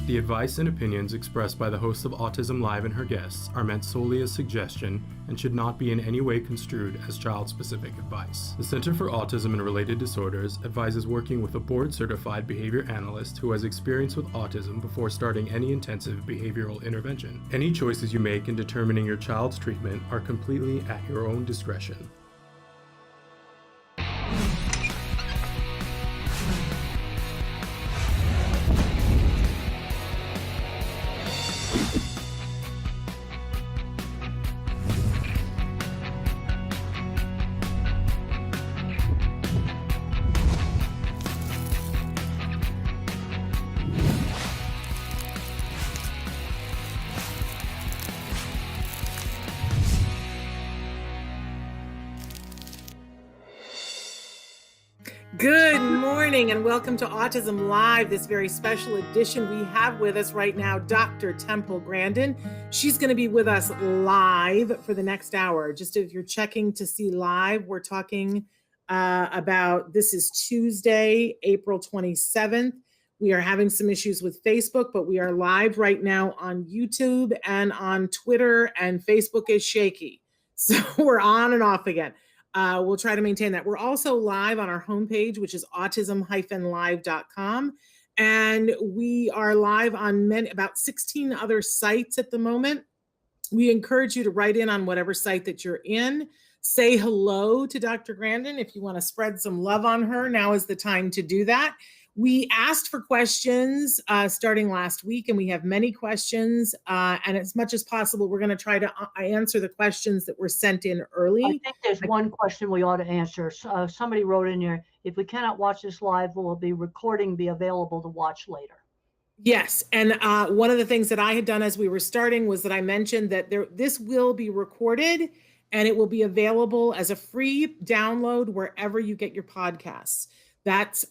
The advice and opinions expressed by the host of Autism Live and her guests are meant solely as suggestion and should not be in any way construed as child-specific advice. The Center for Autism and Related Disorders advises working with a board-certified behavior analyst who has experience with autism before starting any intensive behavioral intervention. Any choices you make in determining your child's treatment are completely at your own discretion. Good morning and welcome to Autism Live, this very special edition. We have with us right now Dr. Temple Grandin. She's going to be with us live for the next hour. Just if you're checking to see live, we're talking about, this is Tuesday, April 27th. We are having some issues with Facebook, but we are live right now on YouTube and on Twitter, and Facebook is shaky. So we're on and off again. We'll try to maintain that. We're also live on our homepage, which is autism-live.com. And we are live on about 16 other sites at the moment. We encourage you to write in on whatever site that you're in. Say hello to Dr. Grandin. If you want to spread some love on her, now is the time to do that. We asked for questions starting last week, and we have many questions. And as much as possible, we're going to try to answer the questions that were sent in early. I think there's one question we ought to answer. Somebody wrote in here, if we cannot watch this live, will the recording be available to watch later? Yes. And one of the things that I had done as we were starting was that I mentioned that this will be recorded and it will be available as a free download wherever you get your podcasts. That's,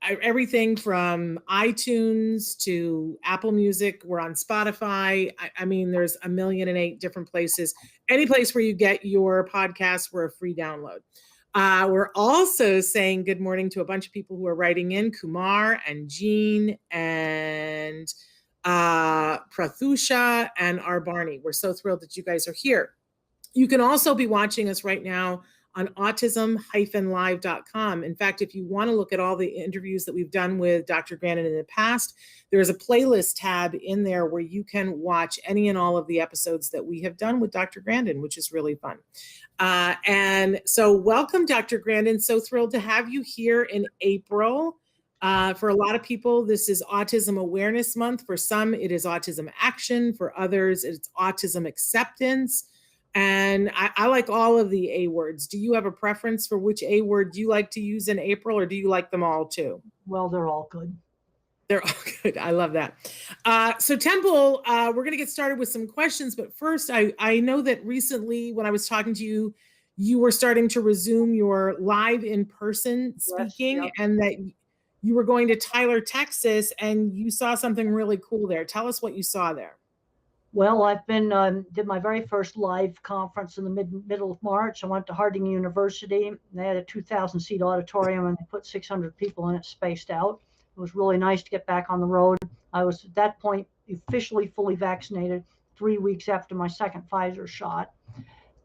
everything from iTunes to Apple Music. We're on Spotify. I mean, there's 1,000,008 different places. Any place where you get your podcasts, we're a free download. We're also saying good morning to a bunch of people who are writing in, Kumar and Jean and Prathusha and our Barney. We're so thrilled that you guys are here. You can also be watching us right now on autism-live.com. In fact, if you want to look at all the interviews that we've done with Dr. Grandin in the past, there's a playlist tab in there where you can watch any and all of the episodes that we have done with Dr. Grandin, which is really fun. And so welcome, Dr. Grandin. So thrilled to have you here in April. For a lot of people, this is Autism Awareness Month. For some, it is Autism Action. For others, it's Autism Acceptance. And I like all of the A words. Do you have a preference for which A word you like to use in April, or do you like them all too? Well, they're all good. They're all good. I love that. So Temple, we're going to get started with some questions. But first, I know that recently when I was talking to you, you were starting to resume your live in-person speaking. Yes, yep. And that you were going to Tyler, Texas, and you saw something really cool there. Tell us what you saw there. Well, I've been did my very first live conference in the middle of March. I went to Harding University. They had a 2,000 seat auditorium and they put 600 people in it, spaced out. It was really nice to get back on the road. I was at that point officially fully vaccinated 3 weeks after my second Pfizer shot.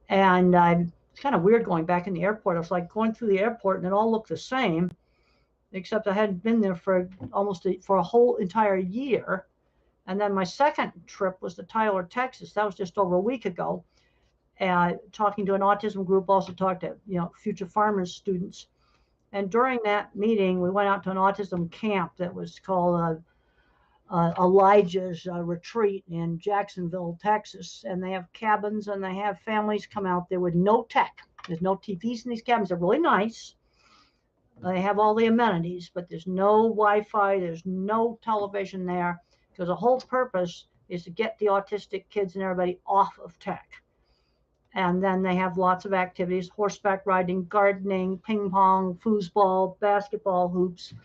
And it's kind of weird going back in the airport. I was like going through the airport and it all looked the same, except I hadn't been there for for a whole entire year. And then my second trip was to Tyler, Texas. That was just over a week ago. Talking to an autism group, also talked to future farmers students. And during that meeting, we went out to an autism camp that was called Elijah's Retreat in Jacksonville, Texas. And they have cabins and they have families come out there with no tech. There's no TVs in these cabins. They're really nice. They have all the amenities, but there's no Wi-Fi. There's no television there. Because the whole purpose is to get the autistic kids and everybody off of tech. And then they have lots of activities, horseback riding, gardening, ping pong, foosball, basketball hoops,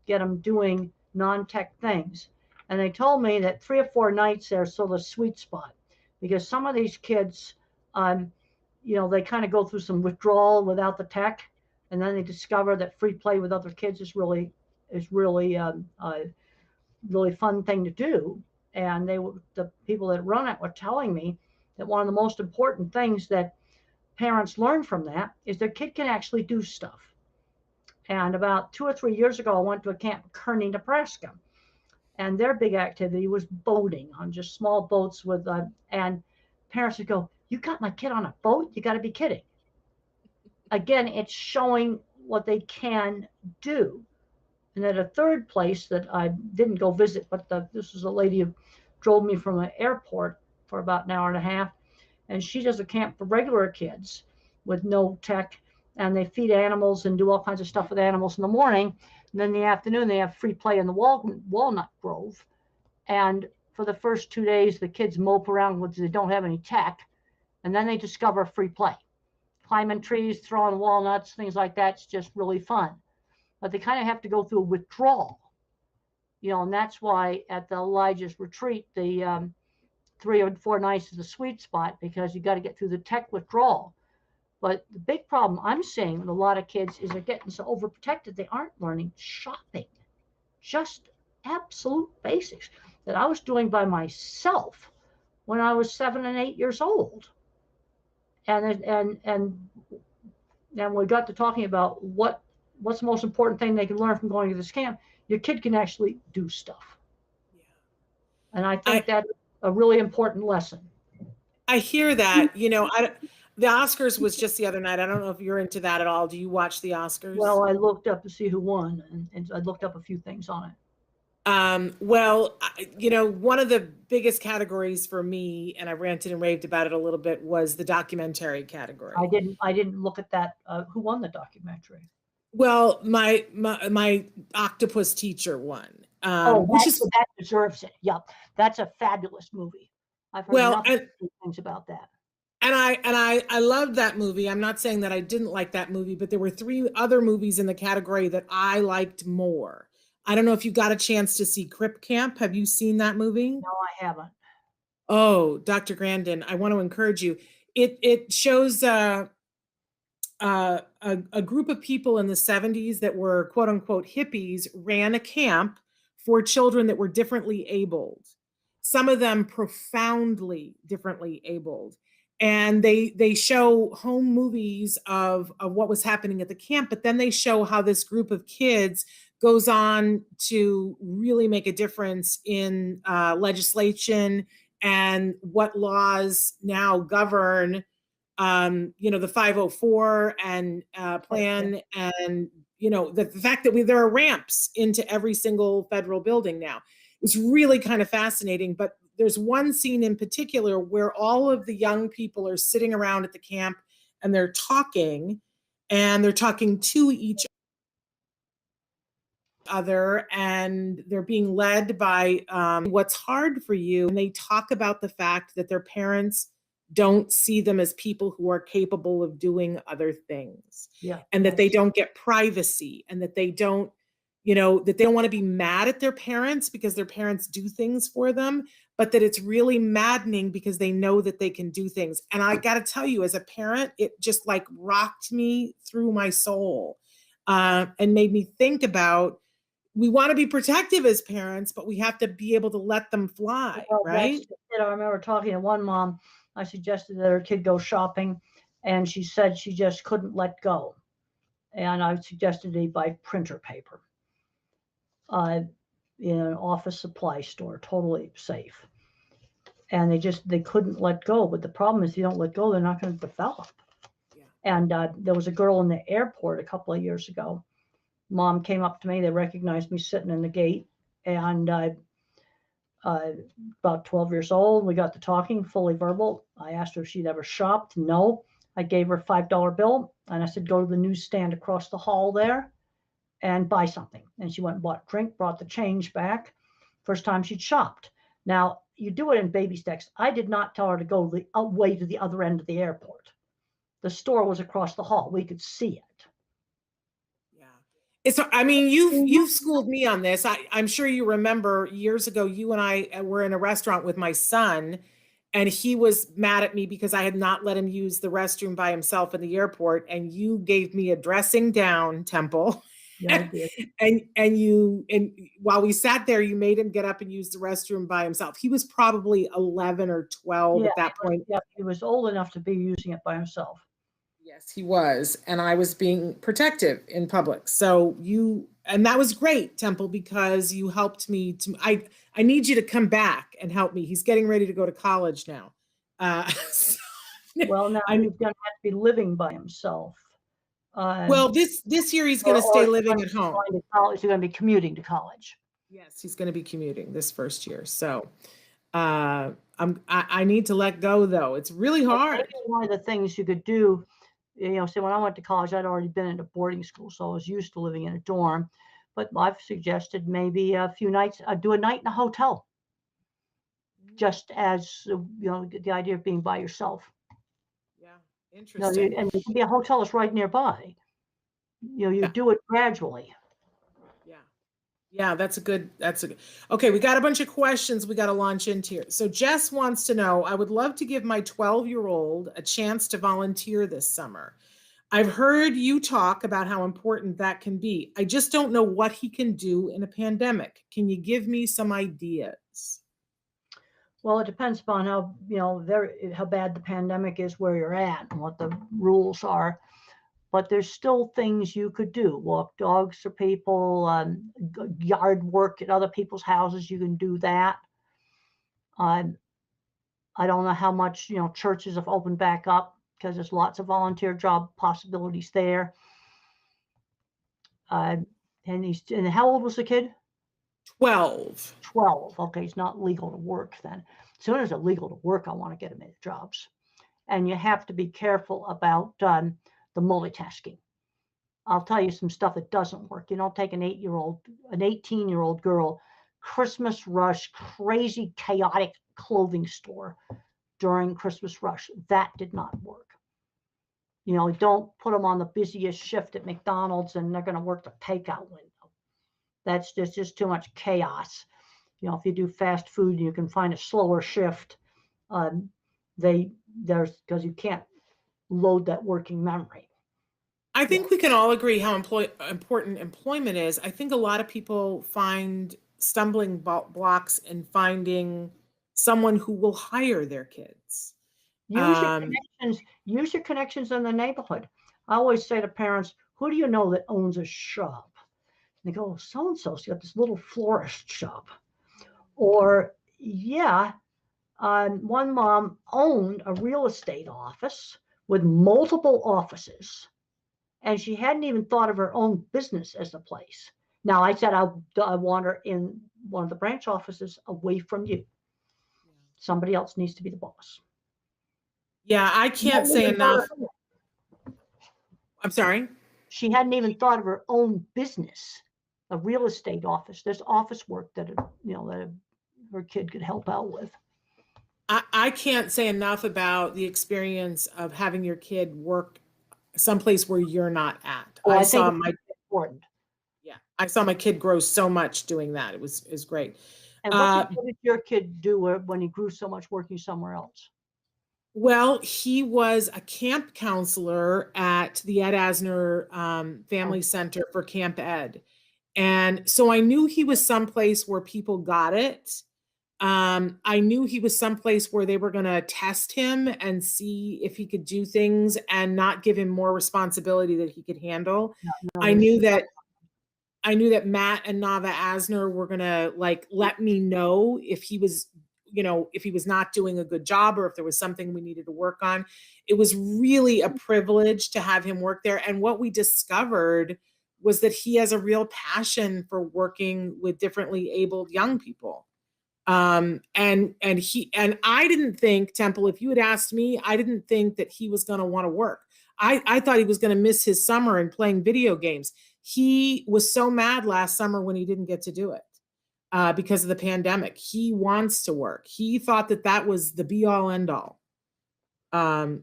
get them doing non-tech things. And they told me that 3 or 4 nights there is sort of a sweet spot. Because some of these kids, they kind of go through some withdrawal without the tech. And then they discover that free play with other kids is really really fun thing to do. And the people that run it were telling me that one of the most important things that parents learn from that is their kid can actually do stuff. And about 2 or 3 years ago, I went to a camp in Kearney, Nebraska, and their big activity was boating on just small boats with, and parents would go, "You got my kid on a boat? You got to be kidding." Again, it's showing what they can do. And at a third place that I didn't go visit, but this was a lady who drove me from an airport for about an hour and a half, and she does a camp for regular kids with no tech, and they feed animals and do all kinds of stuff with animals in the morning. And then in the afternoon, they have free play in the walnut grove. And for the first 2 days, the kids mope around because they don't have any tech. And then they discover free play. Climbing trees, throwing walnuts, things like that. It's just really fun. But they kind of have to go through a withdrawal. And that's why at the Elijah's retreat, the 3 or 4 nights is the sweet spot, because you got to get through the tech withdrawal. But the big problem I'm seeing with a lot of kids is they're getting so overprotected, they aren't learning shopping. Just absolute basics that I was doing by myself when I was 7 and 8 years old. And we got to talking about what's the most important thing they can learn from going to this camp. Your kid can actually do stuff. Yeah. And I think that's a really important lesson. I hear that. The Oscars was just the other night. I don't know if you're into that at all. Do you watch the Oscars? Well, I looked up to see who won, and I looked up a few things on it. One of the biggest categories for me, and I ranted and raved about it a little bit, was the documentary category. I didn't look at that. Who won the documentary? Well, my octopus teacher won. That deserves it. Yeah, that's a fabulous movie. I've heard nothing things about that. And I loved that movie. I'm not saying that I didn't like that movie, but there were 3 other movies in the category that I liked more. I don't know if you got a chance to see Crip Camp. Have you seen that movie? No, I haven't. Oh, Dr. Grandin, I want to encourage you. It shows a group of people in the 70s that were quote unquote hippies ran a camp for children that were differently abled. Some of them profoundly differently abled. And they show home movies of what was happening at the camp, but then they show how this group of kids goes on to really make a difference in legislation and what laws now govern, the 504 and plan, and the fact that there are ramps into every single federal building now. It's really kind of fascinating. But there's one scene in particular where all of the young people are sitting around at the camp and they're talking to each other, and they're being led by what's hard for you. And they talk about the fact that their parents don't see them as people who are capable of doing other things. Yeah. And that they don't get privacy, and that they don't want to be mad at their parents because their parents do things for them, but that it's really maddening because they know that they can do things. And I got to tell you, as a parent, it just like rocked me through my soul, and made me think about, we want to be protective as parents, but we have to be able to let them fly, right? I remember talking to one mom. I suggested that her kid go shopping, and she said she just couldn't let go. And I suggested they buy printer paper in an office supply store, totally safe. And they couldn't let go. But the problem is, if you don't let go, they're not going to develop. Yeah. And there was a girl in the airport a couple of years ago. Mom came up to me. They recognized me sitting in the gate, and about 12 years old. We got to talking, fully verbal. I asked her if she'd ever shopped. No. I gave her a $5 bill, and I said, go to the newsstand across the hall there and buy something. And she went and bought a drink, brought the change back. First time she'd shopped. Now, you do it in baby steps. I did not tell her to go away to the other end of the airport. The store was across the hall. We could see it. You've schooled me on this. I'm sure you remember years ago, you and I were in a restaurant with my son, and he was mad at me because I had not let him use the restroom by himself in the airport. And you gave me a dressing down, Temple. Yeah, I did. and while we sat there, you made him get up and use the restroom by himself. He was probably 11 or 12 Yeah, at that point. yeah, he was old enough to be using it by himself. Yes, he was. And I was being protective in public. So and that was great, Temple, because you helped me I need you to come back and help me. He's getting ready to go to college now. So Well, now I he's going to have to be living by himself. well, this year he's going to stay living at home. Going to college, he's going to be commuting to college. Yes, he's going to be commuting this first year. So I need to let go though. It's really hard. Maybe one of the things you could do, say when I went to college, I'd already been in a boarding school, so I was used to living in a dorm. But I've suggested maybe a few nights, do a night in a hotel, just as the idea of being by yourself. Yeah, interesting. And it can be a hotel that's right nearby. You do it gradually. Yeah, that's a good. Okay, we got a bunch of questions we got to launch into here. So Jess wants to know, I would love to give my 12-year-old a chance to volunteer this summer. I've heard you talk about how important that can be. I just don't know what he can do in a pandemic. Can you give me some ideas? Well, it depends upon how bad the pandemic is, where you're at, and what the rules are. But there's still things you could do. Walk dogs for people, yard work at other people's houses. You can do that. I don't know how much churches have opened back up, because there's lots of volunteer job possibilities there. And how old was the kid? 12. 12. Okay, he's not legal to work then. As soon as they're legal to work, I want to get him into jobs. And you have to be careful about the multitasking. I'll tell you some stuff that doesn't work. You don't take an 18-year-old girl, Christmas rush, crazy, chaotic clothing store during Christmas rush. That did not work. Don't put them on the busiest shift at McDonald's and they're going to work the takeout window. That's just too much chaos. If you do fast food, you can find a slower shift. Because you can't load that working memory. I think we can all agree how important employment is. I think a lot of people find stumbling blocks in finding someone who will hire their kids. Use your connections in the neighborhood. I always say to parents, who do you know that owns a shop? And they go, so-and-so's got this little florist shop. Or, one mom owned a real estate office with multiple offices, and she hadn't even thought of her own business as a place. Now, I said I want her in one of the branch offices away from you. Somebody else needs to be the boss. Yeah, I can't say enough. I'm sorry? She hadn't even thought of her own business, a real estate office. There's office work that her kid could help out with. I can't say enough about the experience of having your kid work someplace where you're not at. I saw my kid grow so much doing that. It was great. And what did your kid do when he grew so much working somewhere else? Well, he was a camp counselor at the Ed Asner Family Center for Camp Ed. And so I knew he was someplace where people got it. I knew he was someplace where they were going to test him and see if he could do things and not give him more responsibility that he could handle. I knew that Matt and Nava Asner were going to let me know if he was, if he was not doing a good job or if there was something we needed to work on. It was really a privilege to have him work there. And what we discovered was that he has a real passion for working with differently abled young people. And I didn't think, Temple, if you had asked me, I didn't think that he was going to want to work. I thought he was going to miss his summer and playing video games. He was so mad last summer when he didn't get to do it because of the pandemic. He wants to work. He thought that was the be all end all. And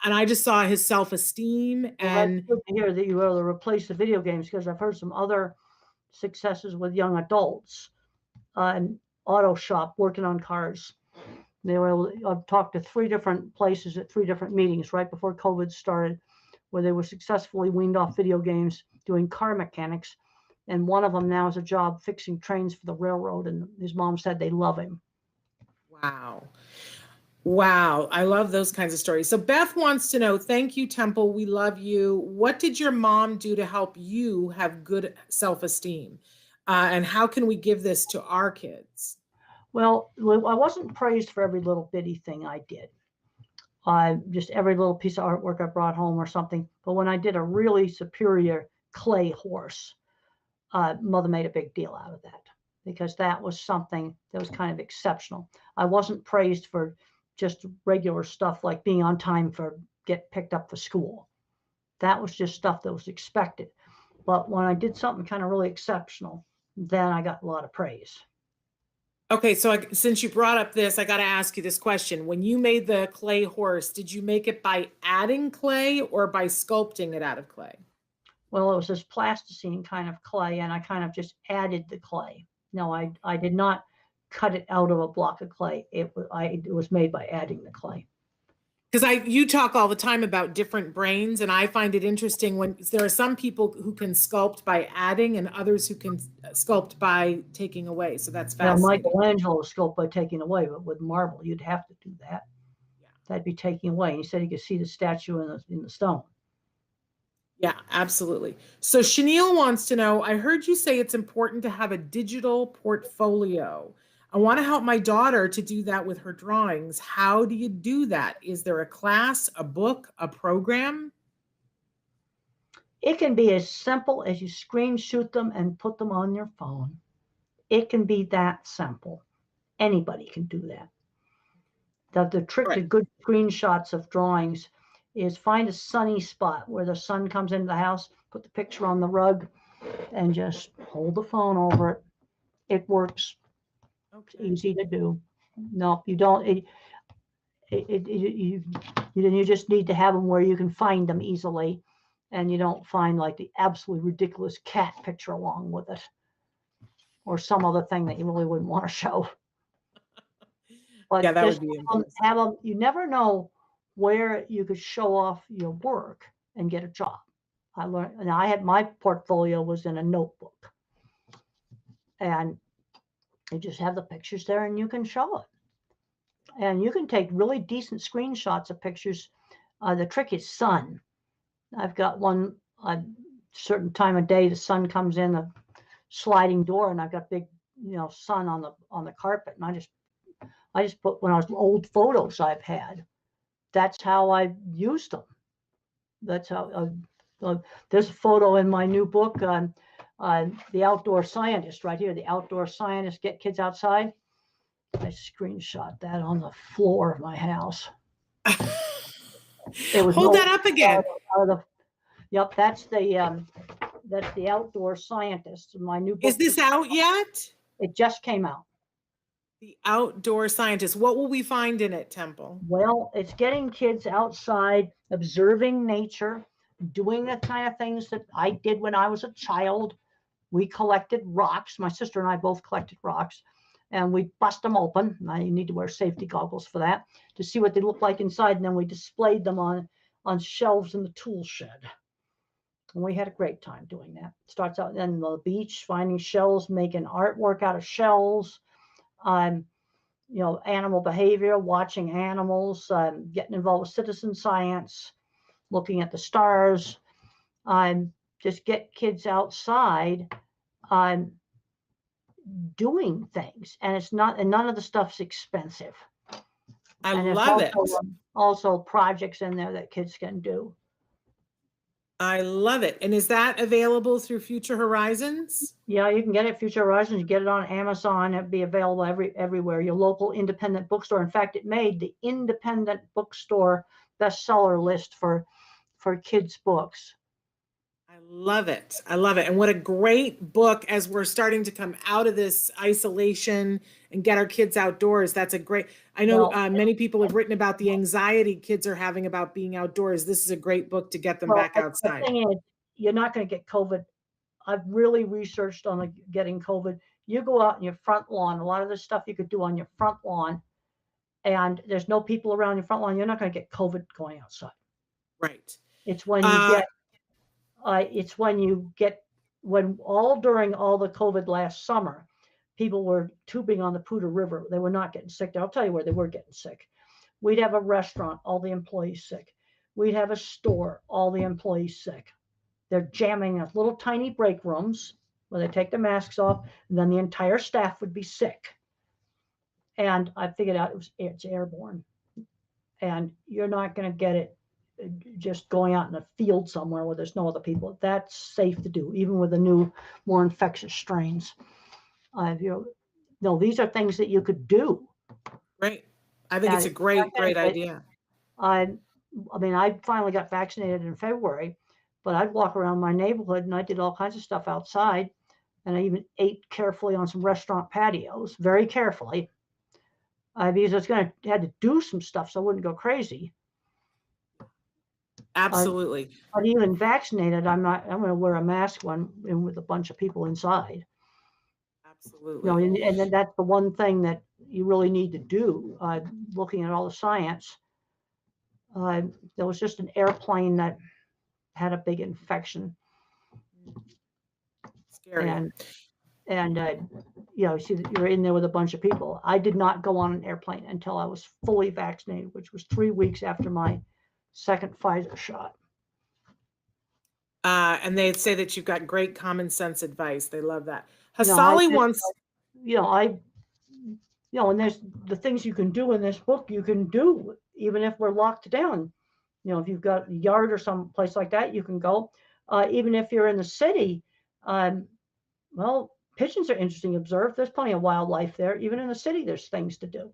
I just saw his self-esteem and it's good to hear that you were able to replace the video games, because I've heard some other successes with young adults. Auto shop working on cars. I've talked to 3 different places at 3 different meetings right before COVID started, where they were successfully weaned off video games doing car mechanics. And one of them now has a job fixing trains for the railroad. And his mom said they love him. Wow. Wow. I love those kinds of stories. So Beth wants to know, thank you, Temple. We love you. What did your mom do to help you have good self-esteem? And how can we give this to our kids? Well, I wasn't praised for every little bitty thing I did. Just every little piece of artwork I brought home or something. But when I did a really superior clay horse, Mother made a big deal out of that, because that was something that was kind of exceptional. I wasn't praised for just regular stuff like being on time for get picked up for school. That was just stuff that was expected. But when I did something kind of really exceptional, then I got a lot of praise. Okay, so since you brought up this, I got to ask you this question. When you made the clay horse, did you make it by adding clay or by sculpting it out of clay? Well, it was this plasticine kind of clay, and I kind of just added the clay. No, I did not cut it out of a block of clay. It was made by adding the clay. Because you talk all the time about different brains, and I find it interesting when there are some people who can sculpt by adding and others who can sculpt by taking away. So that's fascinating. Now, Michelangelo sculpted by taking away, but with marble, you'd have to do that. Yeah. That'd be taking away. And he said he could see the statue in the stone. Yeah, absolutely. So Chenille wants to know, I heard you say it's important to have a digital portfolio. I want to help my daughter to do that with her drawings. How do you do that? Is there a class, a book, a program? It can be as simple as you screenshot them and put them on your phone. It can be that simple. Anybody can do that. The trick to good screenshots of drawings is find a sunny spot where the sun comes into the house, put the picture on the rug, and just hold the phone over it. It works. Okay. It's easy to do. No, you don't. You just need to have them where you can find them easily, and you don't find like the absolutely ridiculous cat picture along with it, or some other thing that you really wouldn't want to show. But yeah, that would be have them. You never know where you could show off your work and get a job. I learned, and I had my portfolio was in a notebook, and you just have the pictures there and you can show it. And you can take really decent screenshots of pictures. The trick is sun. I've got one a certain time of day, the sun comes in a sliding door, and I've got big, sun on the carpet, and I just put when I was old photos I've had. That's how I used them. That's how. There's a photo in my new book, The Outdoor Scientist, right here. The Outdoor Scientist, get kids outside. I screenshot that on the floor of my house. Hold that up again. Yep, that's the Outdoor Scientist. My new book. Is this out yet? It just came out. The Outdoor Scientist. What will we find in it, Temple? Well, it's getting kids outside, observing nature, doing the kind of things that I did when I was a child. We collected rocks. My sister and I both collected rocks, and we bust them open. Now you need to wear safety goggles for that to see what they look like inside. And then we displayed them on shelves in the tool shed. And we had a great time doing that. Starts out on the beach, finding shells, making artwork out of shells. Animal behavior, watching animals, getting involved with citizen science, looking at the stars. Just get kids outside doing things, and none of the stuff's expensive. I love it. Also projects in there that kids can do. I love it. And is that available through Future Horizons? Yeah, you can get it Future Horizons. You get it on Amazon. It'll be available everywhere. Your local independent bookstore. In fact, it made the independent bookstore bestseller list for kids' books. I love it. I love it. And what a great book as we're starting to come out of this isolation and get our kids outdoors. That's a great, I know many people have written about the anxiety kids are having about being outdoors. This is a great book to get them back outside. The thing is, you're not going to get COVID. I've really researched on getting COVID. You go out in your front lawn, a lot of the stuff you could do on your front lawn, and there's no people around your front lawn. You're not going to get COVID going outside. Right. It's when you get, during all the COVID last summer, people were tubing on the Poudre River. They were not getting sick. I'll tell you where they were getting sick. We'd have a restaurant, all the employees sick. We'd have a store, all the employees sick. They're jamming in little tiny break rooms where they take the masks off, and then the entire staff would be sick. And I figured out it's airborne. And you're not going to get it just going out in a field somewhere where there's no other people. That's safe to do, even with the new, more infectious strains. These are things that you could do. Right. I think it's a great idea. I mean, I finally got vaccinated in February, but I'd walk around my neighborhood and I did all kinds of stuff outside. And I even ate carefully on some restaurant patios, very carefully, because I had to do some stuff so I wouldn't go crazy. Absolutely. But even vaccinated, I'm going to wear a mask with a bunch of people inside. Absolutely. And then that's the one thing that you really need to do. Looking at all the science, there was just an airplane that had a big infection. Scary. And see, you're in there with a bunch of people. I did not go on an airplane until I was fully vaccinated, which was 3 weeks after my second Pfizer shot. And they say that you've got great common sense advice. They love that. Hasali wants, and there's the things you can do in this book, you can do even if we're locked down. If you've got a yard or some place like that, you can go. Even if you're in the city, pigeons are interesting to observe. There's plenty of wildlife there. Even in the city, there's things to do.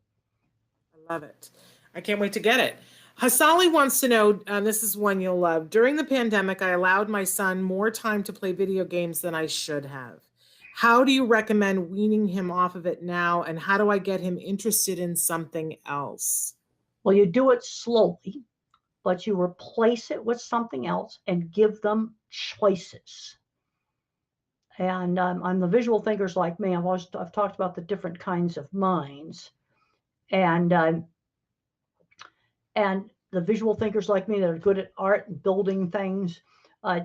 I love it. I can't wait to get it. Hasali wants to know, this is one you'll love. During the pandemic, I allowed my son more time to play video games than I should have. How do you recommend weaning him off of it now? And how do I get him interested in something else? Well, you do it slowly, but you replace it with something else and give them choices. And on the visual thinkers like me, I've talked about the different kinds of minds. And the visual thinkers like me that are good at art and building things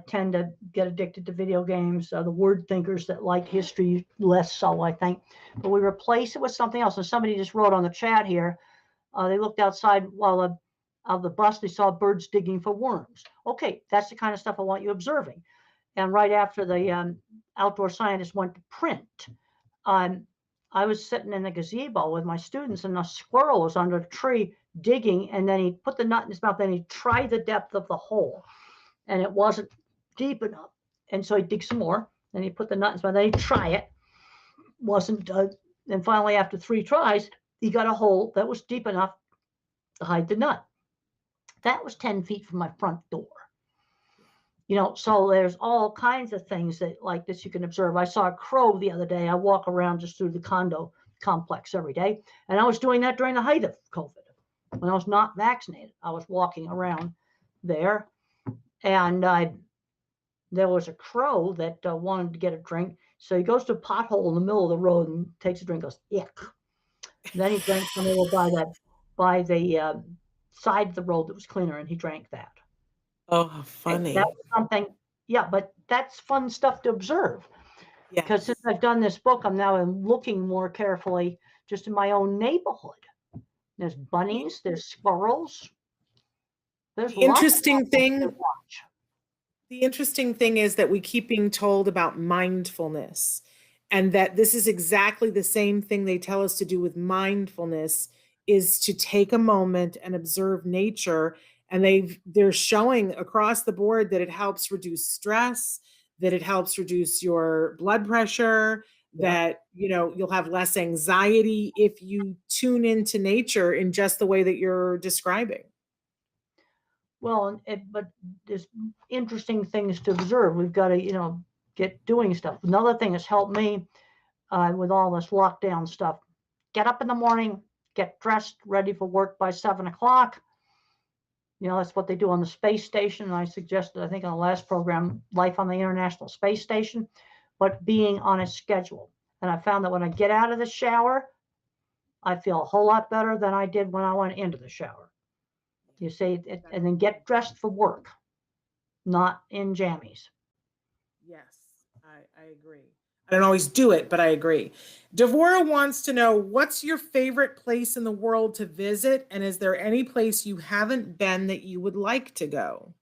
tend to get addicted to video games. The word thinkers that like history less so, I think. But we replace it with something else. And somebody just wrote on the chat here, they looked outside while of the bus, they saw birds digging for worms. Okay, that's the kind of stuff I want you observing. And right after the outdoor scientist went to print, I was sitting in the gazebo with my students, and a squirrel was under a tree digging, and then he put the nut in his mouth, then he tried the depth of the hole, and it wasn't deep enough. And so he digged some more, and he put the nut in his mouth, then he'd try it, wasn't, and finally after 3 tries, he got a hole that was deep enough to hide the nut. That was 10 feet from my front door. So there's all kinds of things that like this you can observe. I saw a crow the other day. I walk around just through the condo complex every day. And I was doing that during the height of COVID. When I was not vaccinated, I was walking around there. And there was a crow that wanted to get a drink. So he goes to a pothole in the middle of the road and takes a drink, goes, yuck. Then he drank some over by the side of the road that was cleaner, and he drank that. Oh, how funny. That's something, but that's fun stuff to observe. Because since I've done this book, I'm now looking more carefully just in my own neighborhood. There's bunnies, there's squirrels. There's the interesting thing. The interesting thing is that we keep being told about mindfulness, and that this is exactly the same thing they tell us to do with mindfulness, is to take a moment and observe nature. And they're showing across the board that it helps reduce stress, that it helps reduce your blood pressure, that you'll have less anxiety if you tune into nature in just the way that you're describing. Well, but there's interesting things to observe. We've got to get doing stuff. Another thing that's helped me with all this lockdown stuff: get up in the morning, get dressed, ready for work by 7 o'clock. That's what they do on the space station. I suggested, I think on the last program, life on the International Space Station, but being on a schedule. And I found that when I get out of the shower, I feel a whole lot better than I did when I went into the shower. You see, and then get dressed for work. not in jammies. Yes, I agree. I don't always do it, but I agree. Devora wants to know, what's your favorite place in the world to visit? And is there any place you haven't been that you would like to go?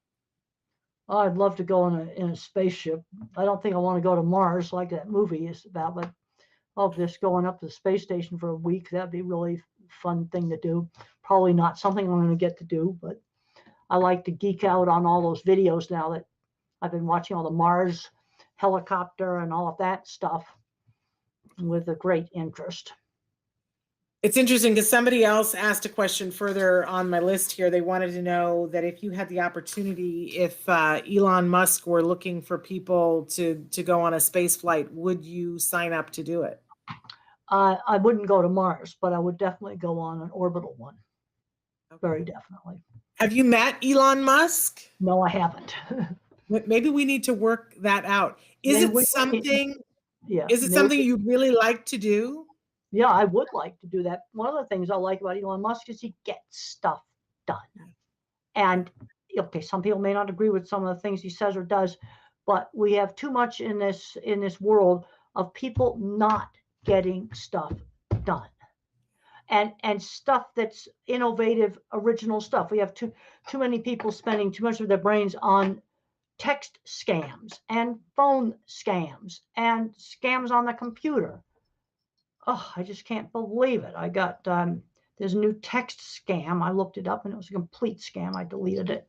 Oh, I'd love to go in a spaceship. I don't think I want to go to Mars like that movie is about, but just going up to the space station for a week, that'd be really fun thing to do. Probably not something I'm going to get to do, but I like to geek out on all those videos now that I've been watching, all the Mars helicopter and all of that stuff with a great interest. It's interesting because somebody else asked a question further on my list here. They wanted to know that if you had the opportunity, if Elon Musk were looking for people to go on a space flight, would you sign up to do it? I wouldn't go to Mars, but I would definitely go on an orbital one. Okay. Very definitely. Have you met Elon Musk? No, I haven't. Maybe we need to work that out. Is it something you'd really like to do? Yeah, I would like to do that. One of the things I like about Elon Musk is he gets stuff done. And okay, some people may not agree with some of the things he says or does, but we have too much in this world of people not getting stuff done. And stuff that's innovative, original stuff. We have too many people spending too much of their brains on text scams and phone scams and scams on the computer. Oh, I just can't believe it. I got, there's a new text scam. I looked it up and it was a complete scam. I deleted it.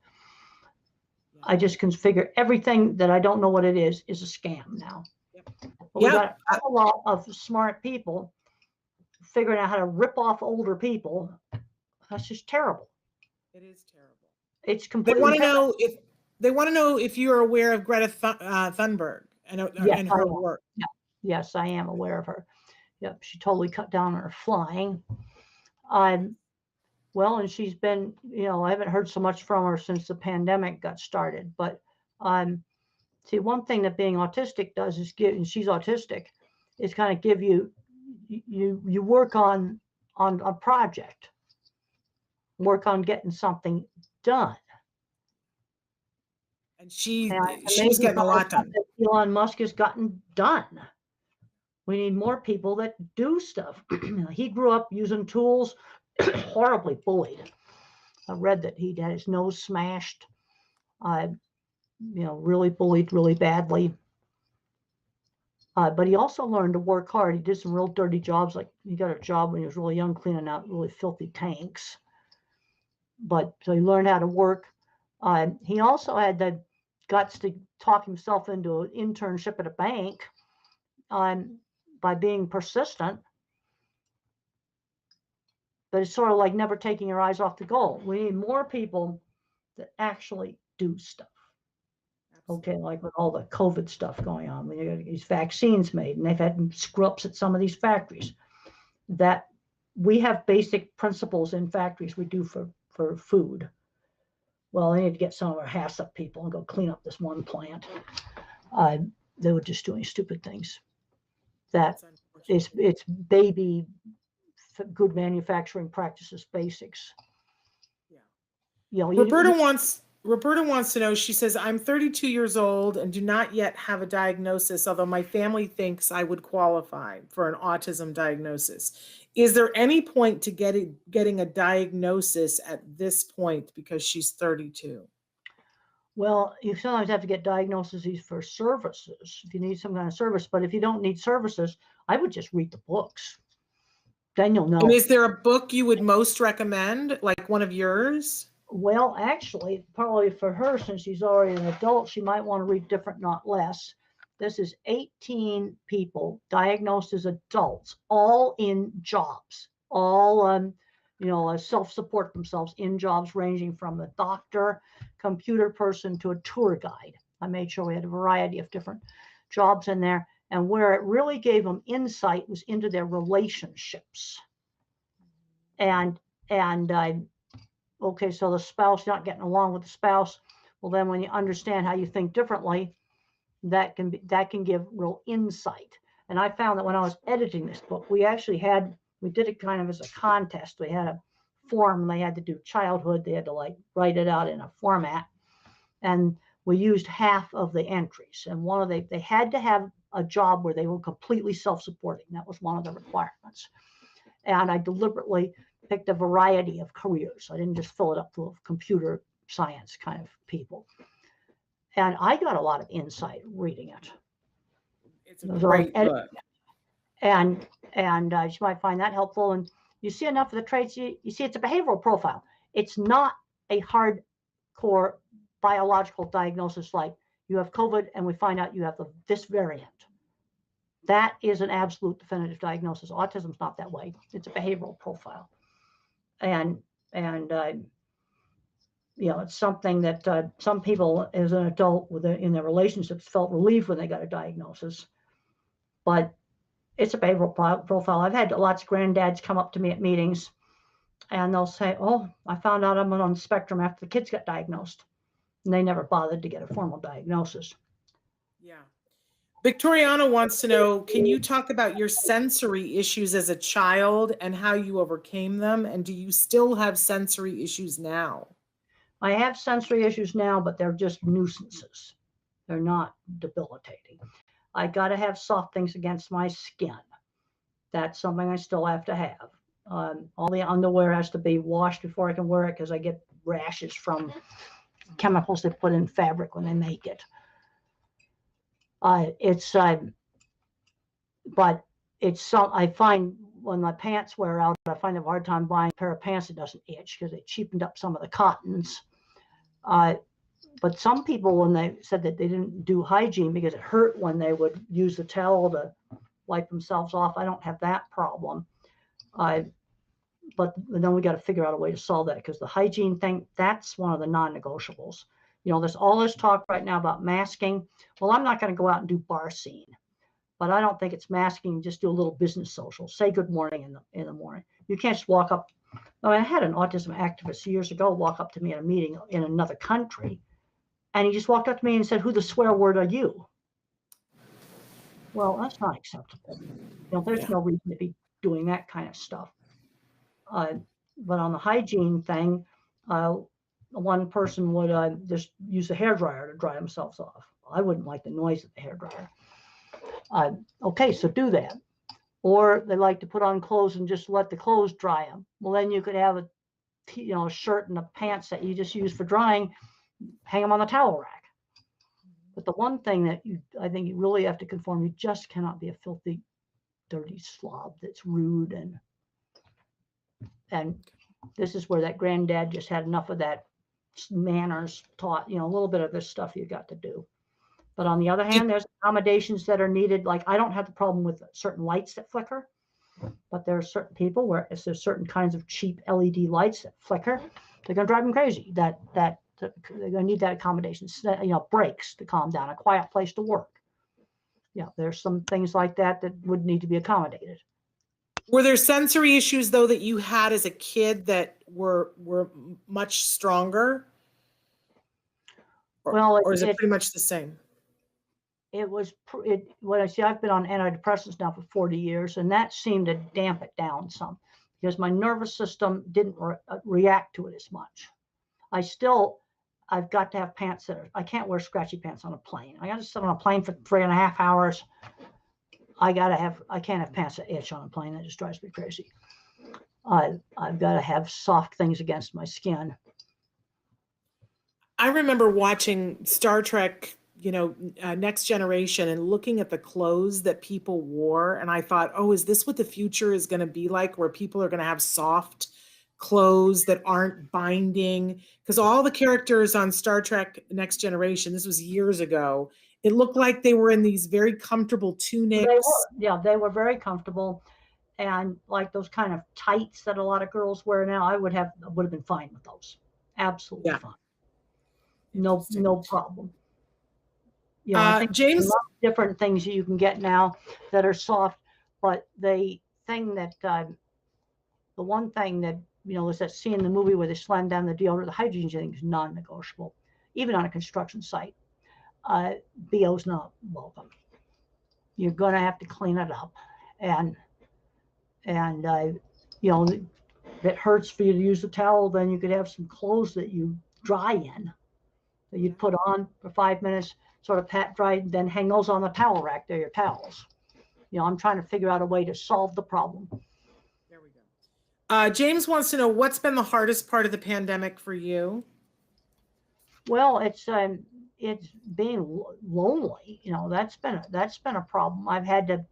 I just can figure everything that I don't know what it is a scam now. But we got a lot of smart people figuring out how to rip off older people. That's just terrible. It is terrible. It's completely. They want to know if you're aware of Greta Thunberg and her work. Yeah. Yes, I am aware of her. Yep, she totally cut down on her flying. Well, and she's been, I haven't heard so much from her since the pandemic got started. But see, one thing that being autistic does is and she's autistic, is kind of give you work on a project, work on getting something done. And she's getting a lot done. Elon Musk has gotten done. We need more people that do stuff. He grew up using tools, horribly bullied. I read that he had his nose smashed, really bullied really badly. But he also learned to work hard. He did some real dirty jobs. Like he got a job when he was really young, cleaning out really filthy tanks. So he learned how to work. He also had the guts to talk himself into an internship at a bank by being persistent. But it's sort of like never taking your eyes off the goal. We need more people that actually do stuff. Okay, like with all the COVID stuff going on, when you got these vaccines made, and they've had screw-ups at some of these factories. That we have basic principles in factories we do for food. Well, they need to get some of our HACCP people and go clean up this one plant. They were just doing stupid things. That it's baby good manufacturing practices basics. Yeah. Roberta wants to know, she says, I'm 32 years old and do not yet have a diagnosis, although my family thinks I would qualify for an autism diagnosis. Is there any point to getting a diagnosis at this point because she's 32? Well, you sometimes have to get diagnoses for services if you need some kind of service. But if you don't need services, I would just read the books. Then you'll know. And is there a book you would most recommend, like one of yours? Well, actually, probably for her, since she's already an adult, she might want to read Different, Not Less. This is 18 people diagnosed as adults, all in jobs, all self-support themselves in jobs ranging from a doctor, computer person to a tour guide. I made sure we had a variety of different jobs in there. And where it really gave them insight was into their relationships. Okay, so the spouse, not getting along with the spouse. Well, then when you understand how you think differently, that can give real insight. And I found that when I was editing this book, we did it kind of as a contest. We had a form, they had to do childhood. They had to write it out in a format. And we used half of the entries, and they had to have a job where they were completely self-supporting. That was one of the requirements. And I deliberately picked a variety of careers. I didn't just fill it up full of computer science kind of people. And I got a lot of insight reading it. It's a great book. And you might find that helpful. And you see enough of the traits, you see it's a behavioral profile. It's not a hardcore biological diagnosis like you have COVID and we find out you have this variant. That is an absolute definitive diagnosis. Autism's not that way. It's a behavioral profile. And it's something that some people as an adult in their relationships felt relieved when they got a diagnosis. But it's a behavioral profile. I've had lots of granddads come up to me at meetings and they'll say, oh, I found out I'm on the spectrum after the kids got diagnosed. And they never bothered to get a formal diagnosis. Yeah. Victoriana wants to know, can you talk about your sensory issues as a child and how you overcame them? And do you still have sensory issues now? I have sensory issues now, but they're just nuisances. They're not debilitating. I got to have soft things against my skin. That's something I still have to have. All the underwear has to be washed before I can wear it because I get rashes from chemicals they put in fabric when they make it. But I find when my pants wear out, I find a hard time buying a pair of pants that doesn't itch because they cheapened up some of the cottons. But some people, when they said that they didn't do hygiene because it hurt when they would use the towel to wipe themselves off, I don't have that problem. But then we got to figure out a way to solve that because the hygiene thing, that's one of the non-negotiables. There's all this talk right now about masking. Well, I'm not going to go out and do bar scene, but I don't think it's masking. Just do a little business social. Say good morning in the morning. You can't just walk up. I had an autism activist years ago walk up to me at a meeting in another country, and he just walked up to me and said, "Who the swear word are you?" Well, that's not acceptable. There's no reason to be doing that kind of stuff. But on the hygiene thing, one person would just use a hairdryer to dry themselves off. I wouldn't like the noise of the hairdryer. Okay, so do that. Or they like to put on clothes and just let the clothes dry them. Well, then you could have a shirt and a pants that you just use for drying, hang them on the towel rack. But the one thing that I think you really have to conform, you just cannot be a filthy, dirty slob that's rude and this is where that granddad just had enough of that manners taught, a little bit of this stuff you got to do. But on the other hand, there's accommodations that are needed. Like I don't have the problem with certain lights that flicker, but there are certain people where if there's certain kinds of cheap LED lights that flicker, they're going to drive them crazy. They're going to need that accommodation, breaks to calm down, a quiet place to work. There's some things like that would need to be accommodated. Were there sensory issues though that you had as a kid that were much stronger? Or is it pretty much the same? It was what I see. I've been on antidepressants now for 40 years, and that seemed to damp it down some because my nervous system didn't react to it as much. I've got to have pants I can't wear scratchy pants on a plane. I got to sit on a plane for 3.5 hours. I can't have pants that itch on a plane. That just drives me crazy. I've got to have soft things against my skin. I remember watching Star Trek, Next Generation and looking at the clothes that people wore. And I thought, oh, is this what the future is going to be like, where people are going to have soft clothes that aren't binding? Because all the characters on Star Trek Next Generation, this was years ago, it looked like they were in these very comfortable tunics. They were very comfortable. And like those kind of tights that a lot of girls wear now, I would have been fine with those. Absolutely fine. No problem. I think James, there's a lot of different things you can get now that are soft, but the one thing that, is that scene in the movie where they slam down the deodorant, the hygiene thing is non-negotiable, even on a construction site. BO's not welcome. You're going to have to clean it up. And if it hurts for you to use the towel, then you could have some clothes that you dry in. that you'd put on for 5 minutes, sort of pat dry, then hang those on the towel rack. They're your towels. I'm trying to figure out a way to solve the problem. There we go. James wants to know, what's been the hardest part of the pandemic for you? Well, it's being lonely. That's been a problem. I've had to,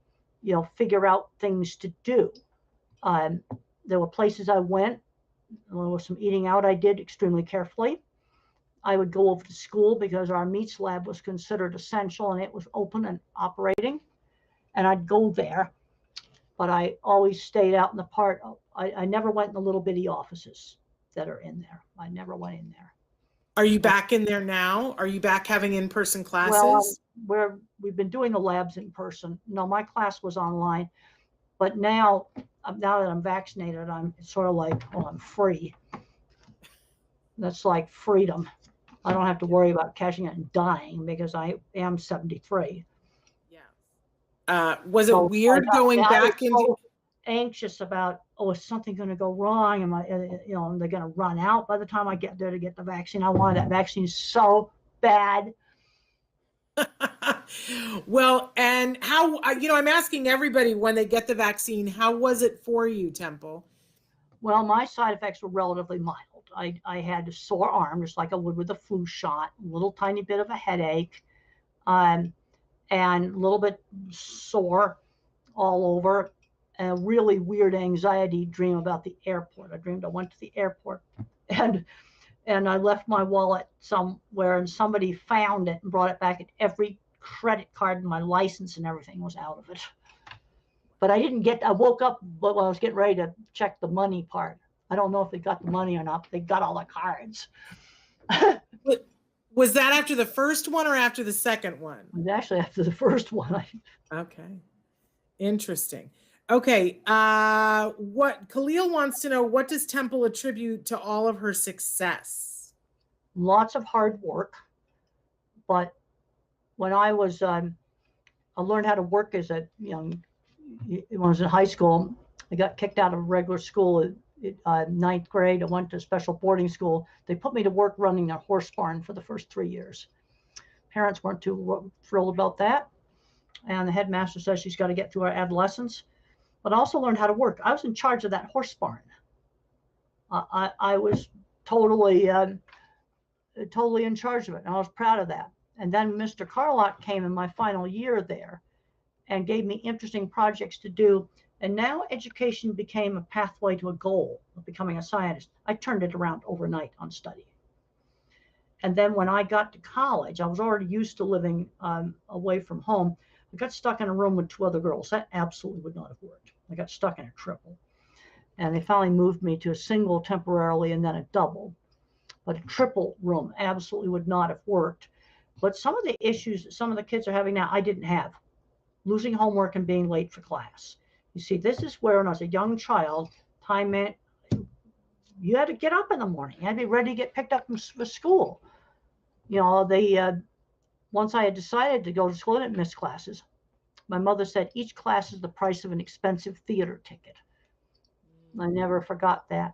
figure out things to do. There were places I went. There was some eating out I did extremely carefully. I would go over to school because our meats lab was considered essential and it was open and operating. And I'd go there, but I always stayed out in the part. I never went in the little bitty offices that are in there. I never went in there. Are you back in there now? Are you back having in-person classes? Well, we've been doing the labs in person. No, my class was online, but now that I'm vaccinated, I'm sort of like, I'm free. That's like freedom. I don't have to worry about catching it and dying because I am 73. Yeah. Was it weird going back into? So anxious about, is something going to go wrong? Am they're going to run out by the time I get there to get the vaccine? I wanted that vaccine so bad. Well, and how, I'm asking everybody when they get the vaccine, how was it for you, Temple? Well, my side effects were relatively mild. I had a sore arm, just like I would with a flu shot, a little tiny bit of a headache, and a little bit sore all over, and a really weird anxiety dream about the airport. I dreamed I went to the airport and I left my wallet somewhere and somebody found it and brought it back, and every credit card and my license and everything was out of it. But I woke up while I was getting ready to check the money part. I don't know if they got the money or not, but they got all the cards. Was that after the first one or after the second one? It was actually after the first one. Okay. Interesting. Okay. Khalil wants to know, what does Temple attribute to all of her success? Lots of hard work. But when I learned how to work as a when I was in high school, I got kicked out of regular school at ninth grade. I went to special boarding school. They put me to work running their horse barn for the first 3 years. Parents weren't too thrilled about that. And the headmaster says she's got to get through her adolescence. But I also learned how to work. I was in charge of that horse barn. I was totally in charge of it, and I was proud of that. And then Mr. Carlock came in my final year there and gave me interesting projects to do. And now education became a pathway to a goal of becoming a scientist. I turned it around overnight on study. And then when I got to college, I was already used to living away from home. I got stuck in a room with 2 other girls. That absolutely would not have worked. I got stuck in a triple. And they finally moved me to a single temporarily and then a double. But a triple room absolutely would not have worked. But some of the issues that some of the kids are having now, I didn't have. Losing homework and being late for class. You see, this is where when I was a young child, you had to get up in the morning. You had to be ready to get picked up from school. Once I had decided to go to school, I didn't miss classes. My mother said each class is the price of an expensive theater ticket. I never forgot that.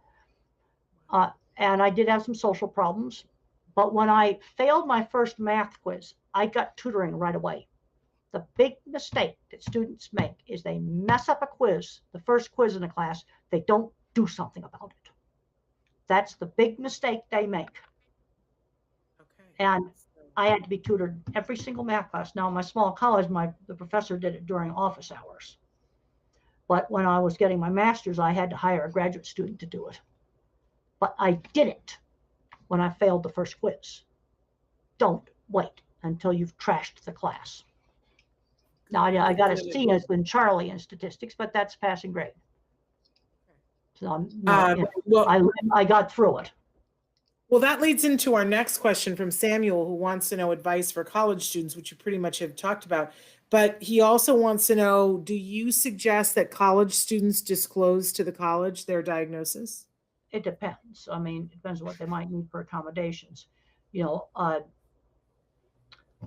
And I did have some social problems. But when I failed my first math quiz, I got tutoring right away. The big mistake that students make is they mess up a quiz, the first quiz in a class, they don't do something about it. That's the big mistake they make. Okay. And I had to be tutored every single math class. Now, in my small college, the professor did it during office hours. But when I was getting my master's, I had to hire a graduate student to do it. But I did it when I failed the first quiz. Don't wait until you've trashed the class. Now, I got a C in Charlie in statistics, but that's passing grade. So I got through it. Well, that leads into our next question from Samuel, who wants to know advice for college students, which you pretty much have talked about. But he also wants to know, do you suggest that college students disclose to the college their diagnosis? It depends. I mean, it depends on what they might need for accommodations.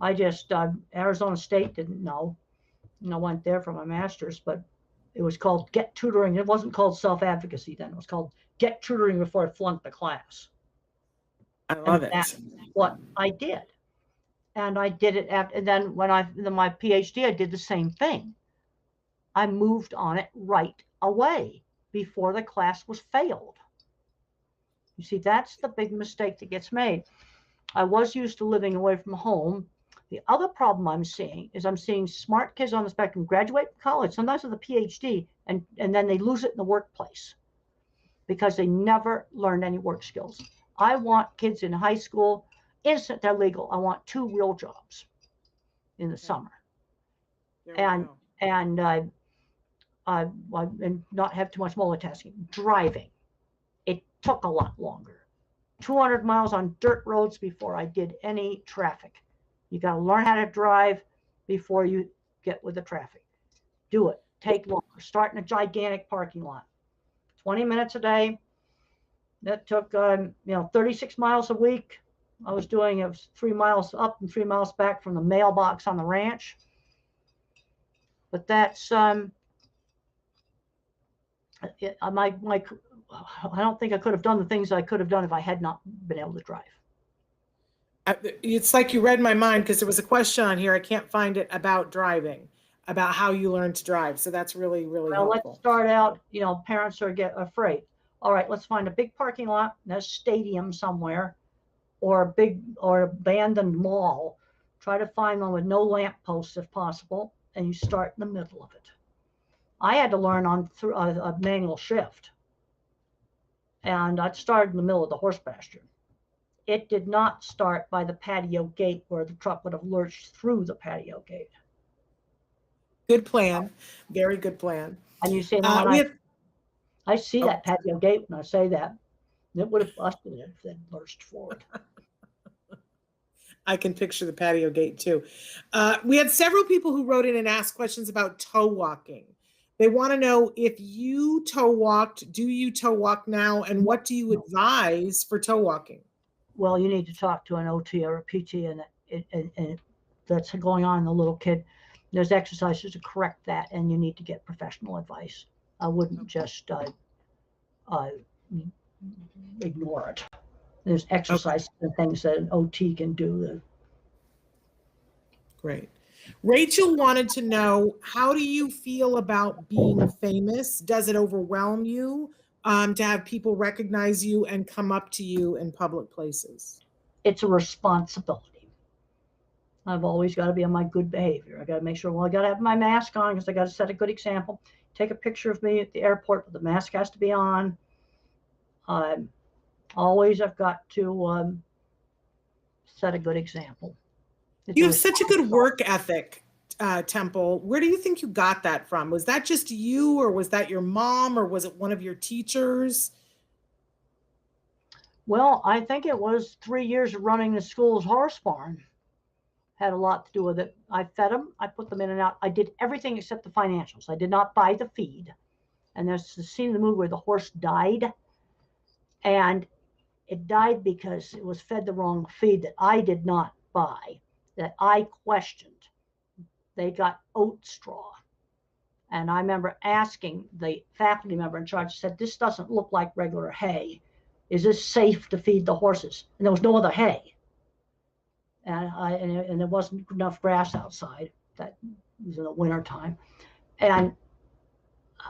I just, Arizona State didn't know. I went there for my master's, but it was called Get Tutoring. It wasn't called self-advocacy then. It was called Get Tutoring before I flunked the class. I love And it. that's what I did. And I did it after, and then my PhD, I did the same thing. I moved on it right away before the class was failed. You see, that's the big mistake that gets made. I was used to living away from home. The other problem I'm seeing is I'm seeing smart kids on the spectrum graduate from college, sometimes with a PhD, and then they lose it in the workplace because they never learned any work skills. I want kids in high school, instant they're legal. I want 2 real jobs in the summer. And and not have too much multitasking. Driving, it took a lot longer. 200 miles on dirt roads before I did any traffic. You got to learn how to drive before you get with the traffic. Do it. Take longer. Start in a gigantic parking lot. 20 minutes a day. That took 36 miles a week. I was doing it was 3 miles up and 3 miles back from the mailbox on the ranch. But that's I don't think I could have done the things I could have done if I had not been able to drive. It's like you read my mind, because there was a question on here. I can't find it about driving, about how you learn to drive. So that's really, really helpful. Let's start out, parents get afraid. All right, let's find a big parking lot, a stadium somewhere, or a big or abandoned mall. Try to find one with no lamp posts if possible, and you start in the middle of it. I had to learn on a manual shift, and I started in the middle of the horse pasture. It did not start by the patio gate where the truck would have lurched through the patio gate. Good plan. Very good plan. And you say, I see that patio gate when I say that. It would have busted it if they'd lurched forward. I can picture the patio gate too. We had several people who wrote in and asked questions about toe walking. They want to know if you toe walked, do you toe walk now, and what do you advise for toe walking? Well, you need to talk to an OT or a PT, and that's going on in the little kid. There's exercises to correct that, and you need to get professional advice. I wouldn't just ignore it. There's exercises and things that an OT can do. Great. Rachel wanted to know, how do you feel about being famous? Does it overwhelm you to have people recognize you and come up to you in public places? It's a responsibility. I've always got to be on my good behavior. I got to make sure, I got to have my mask on because I got to set a good example. Take a picture of me at the airport, but the mask has to be on. Always I've got to set a good example. You have such a good work ethic, Temple. Where do you think you got that from? Was that just you, or was that your mom, or was it one of your teachers? Well, I think it was 3 years of running the school's horse barn. Had a lot to do with it. I fed them. I put them in and out. I did everything except the financials. I did not buy the feed. And there's the scene in the movie where the horse died. And it died because it was fed the wrong feed that I did not buy, that I questioned. They got oat straw. And I remember asking the faculty member in charge, said, this doesn't look like regular hay. Is this safe to feed the horses? And there was no other hay. And there wasn't enough grass outside. That was in the winter time. And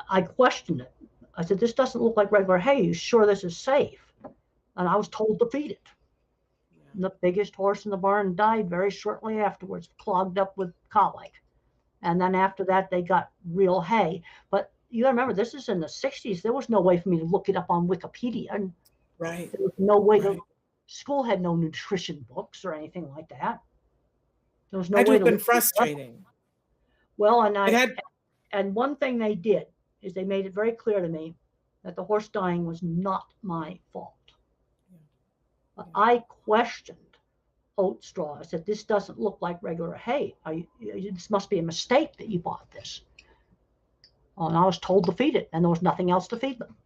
I questioned it. I said, this doesn't look like regular hay. Are you sure this is safe? And I was told to feed it. And the biggest horse in the barn died very shortly afterwards, clogged up with colic. And then after that, they got real hay. But you gotta remember, this is in the 60s. There was no way for me to look it up on Wikipedia. And right. There was no way to, school had no nutrition books or anything like that. There was no way to. It would have been frustrating. Well, and one thing they did is they made it very clear to me that the horse dying was not my fault. Yeah. I questioned oat straw. I said, this doesn't look like regular hay. This must be a mistake that you bought this. And I was told to feed it, and there was nothing else to feed them.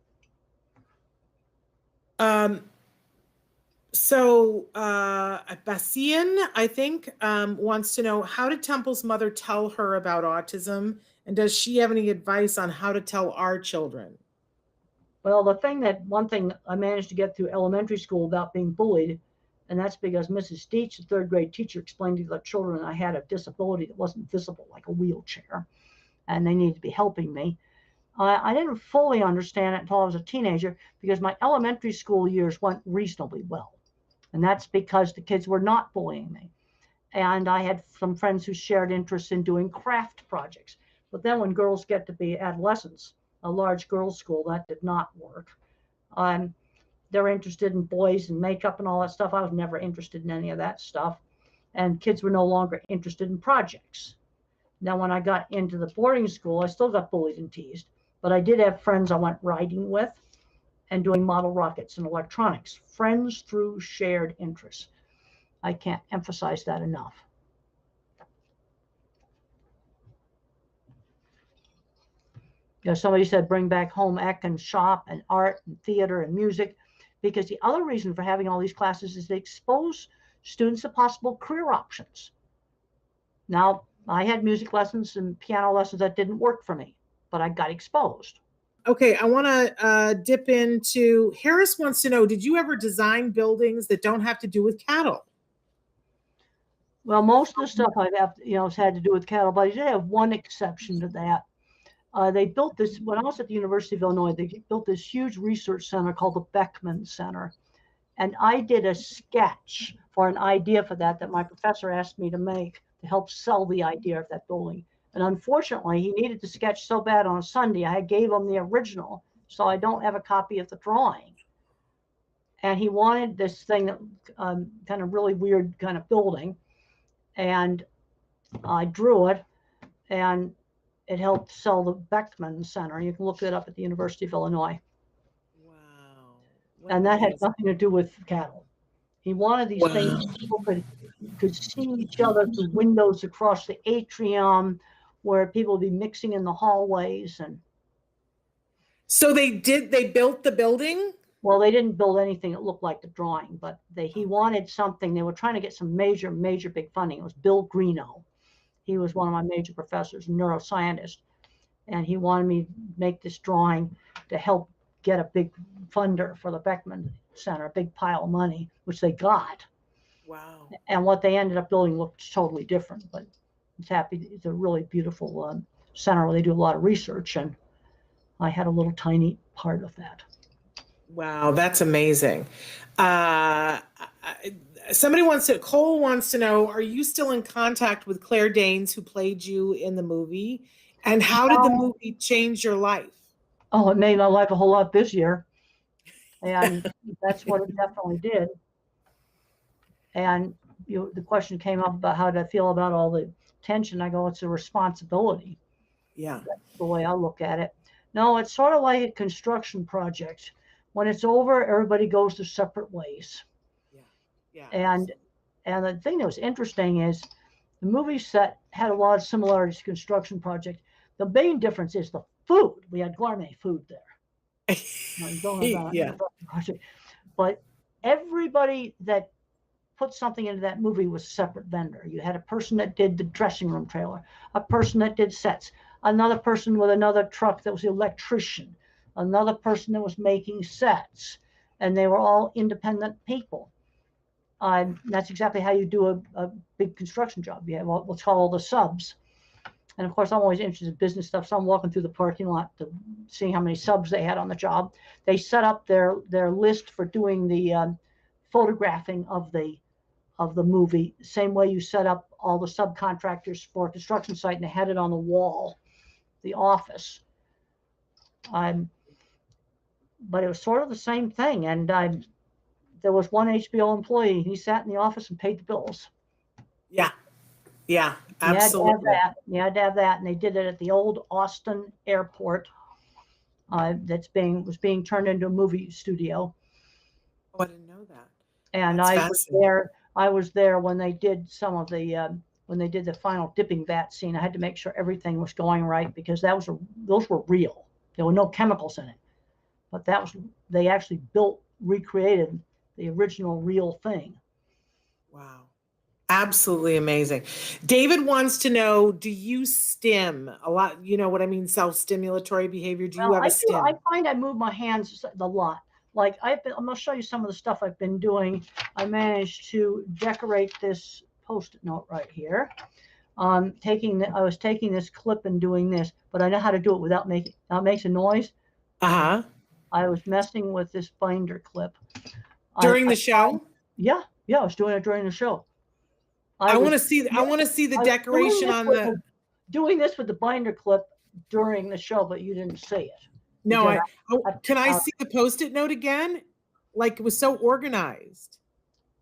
So Bassian, I think, wants to know, how did Temple's mother tell her about autism? And does she have any advice on how to tell our children? Well, one thing I managed to get through elementary school about being bullied And that's because Mrs. Deach, the third grade teacher, explained to the children I had a disability that wasn't visible, like a wheelchair, and they needed to be helping me. I didn't fully understand it until I was a teenager, because my elementary school years went reasonably well. And that's because the kids were not bullying me. And I had some friends who shared interests in doing craft projects. But then when girls get to be adolescents, a large girls' school, that did not work. They're interested in boys and makeup and all that stuff. I was never interested in any of that stuff. And kids were no longer interested in projects. Now, when I got into the boarding school, I still got bullied and teased, but I did have friends I went riding with and doing model rockets and electronics. Friends through shared interests. I can't emphasize that enough. You know, somebody said bring back home ec and shop and art and theater and music, because the other reason for having all these classes is they expose students to possible career options. Now, I had music lessons and piano lessons that didn't work for me, but I got exposed. Okay, I want to dip into, Harris wants to know, did you ever design buildings that don't have to do with cattle? Well, most of the stuff I've had, has had to do with cattle, but I did have one exception to that. They built this, when I was at the University of Illinois, they built this huge research center called the Beckman Center. And I did a sketch for an idea for that my professor asked me to make to help sell the idea of that building. And unfortunately, he needed the sketch so bad on a Sunday, I gave him the original, so I don't have a copy of the drawing. And he wanted this thing that kind of really weird kind of building. And I drew it, and it helped sell the Beckman Center. You can look it up at the University of Illinois. Wow. And that had nothing to do with cattle. He wanted these things people could see each other through windows across the atrium, where people would be mixing in the hallways. And so they built the building? Well, they didn't build anything that looked like the drawing, but he wanted something. They were trying to get some major big funding. It was Bill Greeno. He was one of my major professors, a neuroscientist, and he wanted me to make this drawing to help get a big funder for the Beckman Center, a big pile of money, which they got. Wow. And what they ended up building looked totally different, but it's a really beautiful center where they do a lot of research, and I had a little tiny part of that. Wow, that's amazing. Cole wants to know, are you still in contact with Claire Danes, who played you in the movie? And how did the movie change your life? Oh, it made my life a whole lot busier. And that's what it definitely did. And the question came up about how do I feel about all the tension. I go, it's a responsibility. Yeah. That's the way I look at it. No, it's sort of like a construction project. When it's over, everybody goes their separate ways. Yeah. And the thing that was interesting is the movie set had a lot of similarities to construction project. The main difference is the food. We had gourmet food there. Yeah. But everybody that put something into that movie was a separate vendor. You had a person that did the dressing room trailer, a person that did sets, another person with another truck that was the electrician, another person that was making sets, and they were all independent people. That's exactly how you do a big construction job. You have what's called all the subs. And of course, I'm always interested in business stuff. So I'm walking through the parking lot to seeing how many subs they had on the job. They set up their list for doing the photographing of the movie, same way you set up all the subcontractors for a construction site, and they had it on the wall, the office. But it was sort of the same thing. And there was one HBO employee. He sat in the office and paid the bills. Yeah, absolutely. You had to have that. And they did it at the old Austin airport was being turned into a movie studio. Oh, I didn't know that. And I was there when they did some of the when they did the final dipping vat scene. I had to make sure everything was going right, because those were real. There were no chemicals in it. But they actually recreated the original real thing. Wow. Absolutely amazing. David wants to know, do you stim a lot? You know what I mean? Self-stimulatory behavior. Do you have a stim? I find I move my hands a lot. Like I'm going to show you some of the stuff I've been doing. I managed to decorate this Post-it note right here. I was taking this clip and doing this, but I know how to do it without making, it makes a noise. Uh-huh. I was messing with this binder clip. During the show? Yeah, I was doing it during the show. I want to see the decoration on the doing this with the binder clip during the show, but you didn't see it. No, can I see the Post-it note again? Like it was so organized.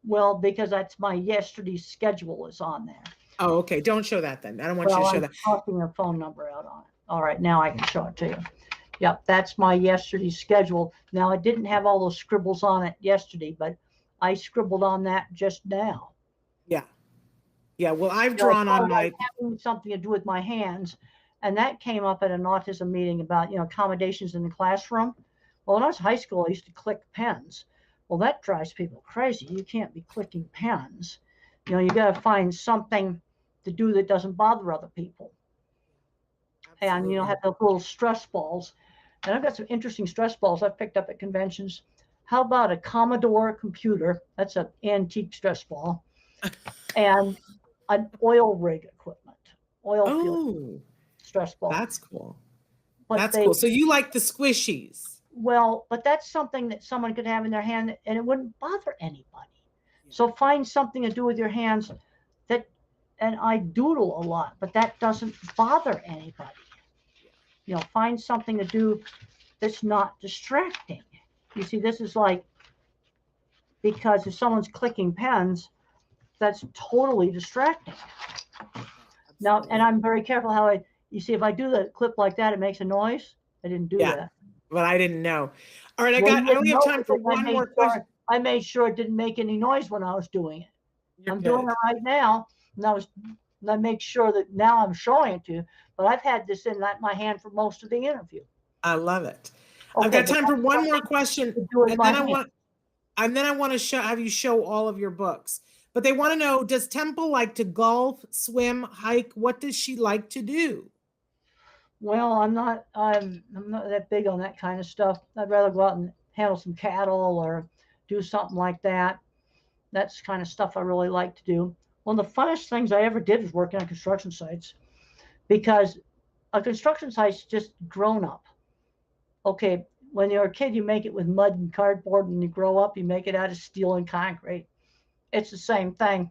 Well, because that's my yesterday's schedule is on there. Oh, okay. Don't show that then. I don't want you to show that. I'm talking a phone number out on it. All right, now I can show it to you. Yep, that's my yesterday's schedule. Now, I didn't have all those scribbles on it yesterday, but I scribbled on that just now. Yeah. Yeah, well, I've drawn on my... having something to do with my hands, and that came up at an autism meeting about, accommodations in the classroom. Well, when I was in high school, I used to click pens. Well, that drives people crazy. You can't be clicking pens. You got to find something to do that doesn't bother other people. Absolutely. And, have those little stress balls. And I've got some interesting stress balls I've picked up at conventions. How about a Commodore computer? That's an antique stress ball. And an oil rig equipment, field stress ball. That's cool. Cool. So you like the squishies? Well, but that's something that someone could have in their hand and it wouldn't bother anybody. Yeah. So find something to do with your hands and I doodle a lot, but that doesn't bother anybody. Find something to do that's not distracting. You see, this is like, because if someone's clicking pens, that's totally distracting. Now, and I'm very careful how you see, if I do the clip like that, it makes a noise. I didn't do that. But I didn't know. All right, I only have time for one more question. I made sure it didn't make any noise when I was doing it. I'm doing it right now, and I make sure that now I'm showing it to you, but I've had this in my hand for most of the interview. I love it. Okay, I've got time for one more question, and then I want to have you show all of your books. But they want to know, does Temple like to golf, swim, hike? What does she like to do? Well, I'm not that big on that kind of stuff. I'd rather go out and handle some cattle or do something like that. That's the kind of stuff I really like to do. One of the funnest things I ever did was working on construction sites, because a construction site's just grown up. Okay, when you're a kid, you make it with mud and cardboard, and you grow up, you make it out of steel and concrete. It's the same thing.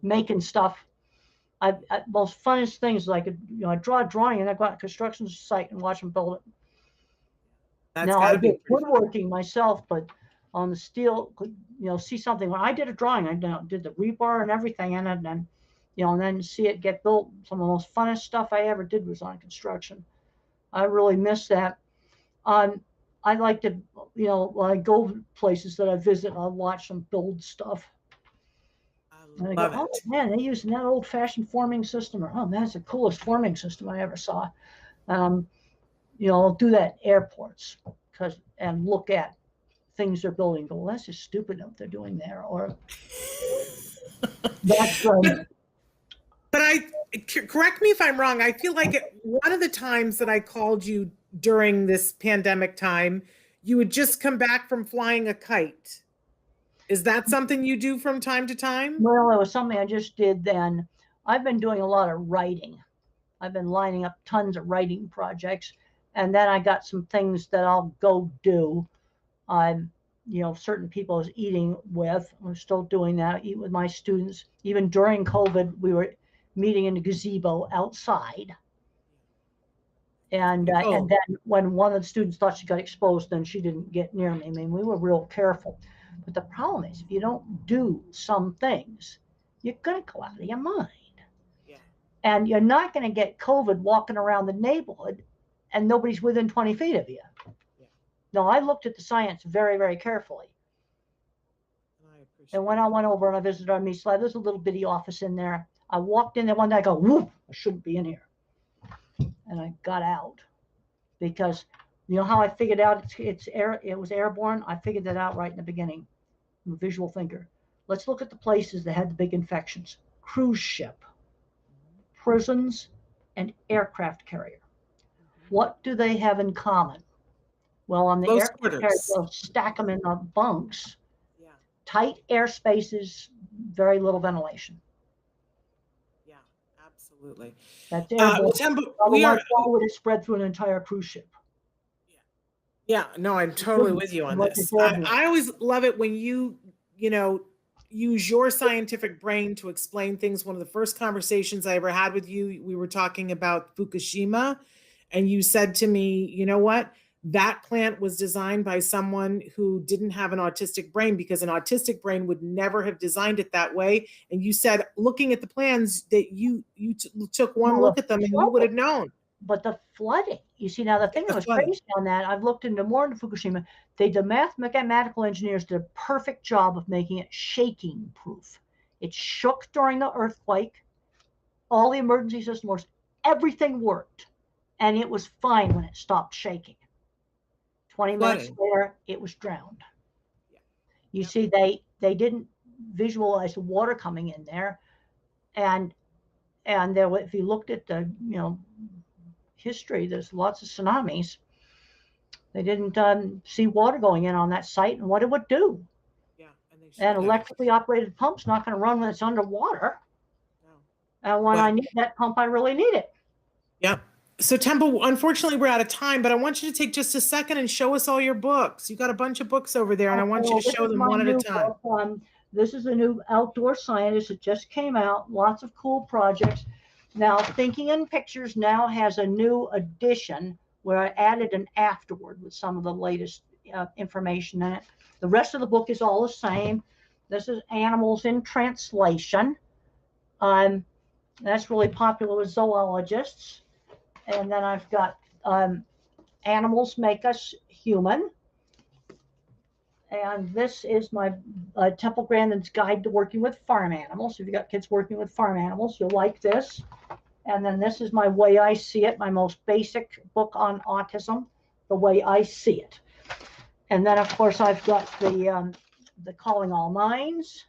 Making stuff. Most funnest things like I draw a drawing and I go out to a construction site and watch them build it. Now I did woodworking myself, but on the steel, see something. When I did a drawing, I did the rebar and everything in it, and then see it get built. Some of the most funnest stuff I ever did was on construction. I really miss that. I like to, when I go places that I visit, I'll watch them build stuff. And I go, oh man, they're using that old-fashioned forming system, or oh man, that's the coolest forming system I ever saw. I'll do that at airports and look at things they're building. Go, well, that's just stupid what they're doing there, or that's. But correct me if I'm wrong. I feel like one of the times that I called you during this pandemic time, you would just come back from flying a kite. Is that something you do from time to time? Well, it was something I just did then. I've been doing a lot of writing. I've been lining up tons of writing projects. And then I got some things that I'll go do. Certain people I was eating with. I'm still doing that. I eat with my students. Even during COVID, we were meeting in the gazebo outside. And then when one of the students thought she got exposed, then she didn't get near me. I mean, we were real careful. But the problem is, if you don't do some things, you're going to go out of your mind. Yeah. And you're not going to get COVID walking around the neighborhood and nobody's within 20 feet of you. Yeah. No, I looked at the science very, very carefully. And when I went over and I visited our Meats Lab, there's a little bitty office in there. I walked in there one day, I go, whoop, I shouldn't be in here. And I got out because how I figured out it was airborne? I figured that out right in the beginning. I'm a visual thinker. Let's look at the places that had the big infections. Cruise ship, prisons, and aircraft carrier. What do they have in common? Well, on the Close aircraft carriers, quarters. they'll stack them in the bunks, Yeah. tight air spaces, very little ventilation. Yeah, absolutely. That's airborne. Temple, Otherwise, why would it spread through an entire cruise ship? yeah, no, I'm totally with you on this. I always love it when you know, use your scientific brain to explain things. One of the first conversations I ever had with you, we were talking about Fukushima, and you said to me, you know what? That plant was designed by someone who didn't have an autistic brain, because an autistic brain would never have designed it that way. And you said, looking at the plans, that you took one look at them and you would have known. But the flooding, you see, now the thing that was crazy on that, I've looked into more into Fukushima. The mathematical engineers did a perfect job of making it shaking proof. It shook during the earthquake. All the emergency system works, everything worked, and it was fine when it stopped shaking. 20 minutes later, it was drowned. You see, they didn't visualize the water coming in there, and there, if you looked at the history, there's lots of tsunamis. They didn't see water going in on that site and what it would do. Yeah, and electrically operated pump's not going to run when it's underwater. No. And when I need that pump, I really need it. Yep. So Temple, unfortunately, we're out of time, but I want you to take just a second and show us all your books. You got a bunch of books over there, and I want you to show them one at a time. This is a new Outdoor Scientist. It just came out. Lots of cool projects. Now, Thinking in Pictures now has a new edition where I added an afterword with some of the latest information in it. The rest of the book is all the same. This is Animals in Translation. That's really popular with zoologists. And then I've got Animals Make Us Human. And this is my Temple Grandin's Guide to Working with Farm Animals. If you've got kids working with farm animals, you'll like this. And then this is My Way I See It, my most basic book on autism, The Way I See It. And then, of course, I've got the Calling All Minds.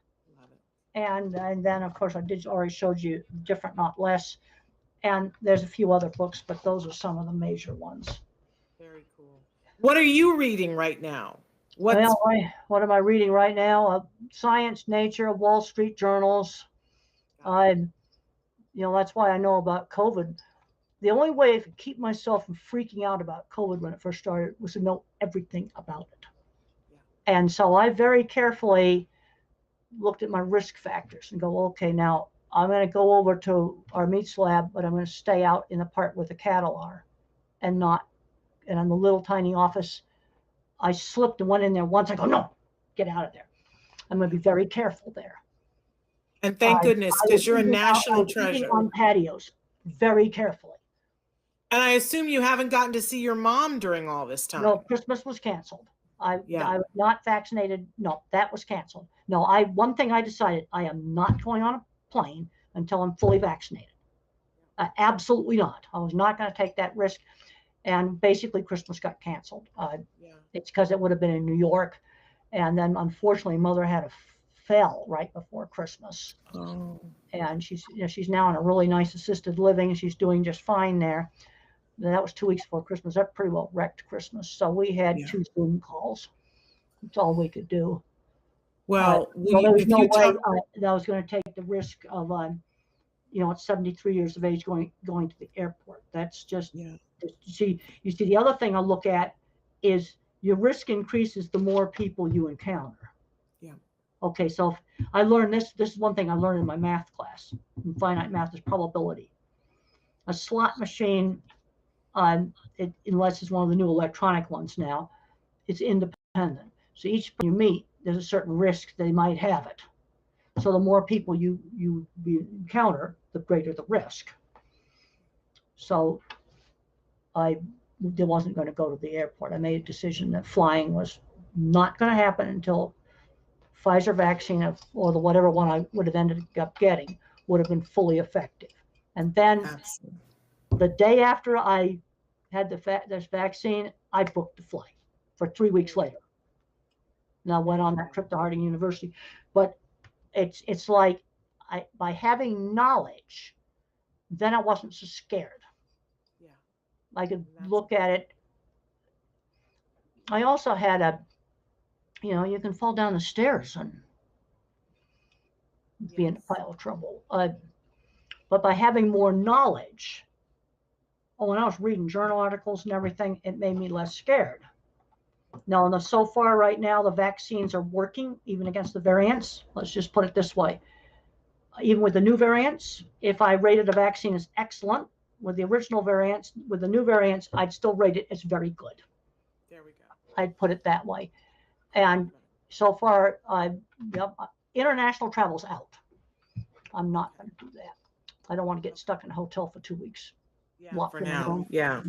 And then, of course, I already showed you Different Not Less. And there's a few other books, but those are some of the major ones. Very cool. What are you reading right now? What am I reading right now? Science, Nature, Wall Street journals. That's why I know about COVID. The only way I could keep myself from freaking out about COVID when it first started was to know everything about it. Yeah. And so I very carefully looked at my risk factors and go, okay, now I'm going to go over to our meats lab, but I'm going to stay out in the part where the cattle are and in the little tiny office. I slipped and went in there once. I go, no, get out of there. I'm going to be very careful there. And thank goodness, because you're a national treasure. On patios, very carefully. And I assume you haven't gotten to see your mom during all this time. No, Christmas was canceled. I was not vaccinated. No, that was canceled. No, one thing I decided, I am not going on a plane until I'm fully vaccinated. Absolutely not. I was not going to take that risk. And basically Christmas got canceled. It's because it would have been in New York. And then unfortunately, Mother had a fell right before Christmas. Oh. And she's now in a really nice assisted living, and she's doing just fine there. And that was 2 weeks before Christmas. That pretty well wrecked Christmas. So we had 2 Zoom calls. That's all we could do. Well, there was no way that I was going to take the risk of, at 73 years of age going to the airport. That's just, you see, the other thing I look at is your risk increases the more people you encounter. Yeah. Okay, so I learned this. This is one thing I learned in my math class. In finite math is probability. A slot machine, unless it's one of the new electronic ones now, it's independent. So each person you meet, there's a certain risk they might have it. So the more people you encounter, the greater the risk. So I wasn't going to go to the airport. I made a decision that flying was not going to happen until Pfizer vaccine or the whatever one I would have ended up getting would have been fully effective. And then the day after I had this vaccine, I booked the flight for 3 weeks later. And I went on that trip to Harding University. But it's like by having knowledge, then I wasn't so scared. Yeah, I could look at it. I also had you can fall down the stairs and be in a pile of trouble. But by having more knowledge, when I was reading journal articles and everything, it made me less scared. Now, so far right now, the vaccines are working even against the variants. Let's just put it this way. Even with the new variants, if I rated a vaccine as excellent with the original variants, with the new variants, I'd still rate it as very good. There we go. I'd put it that way. And so far, international travel's out. I'm not going to do that. I don't want to get stuck in a hotel for 2 weeks. Yeah, for now. Yeah.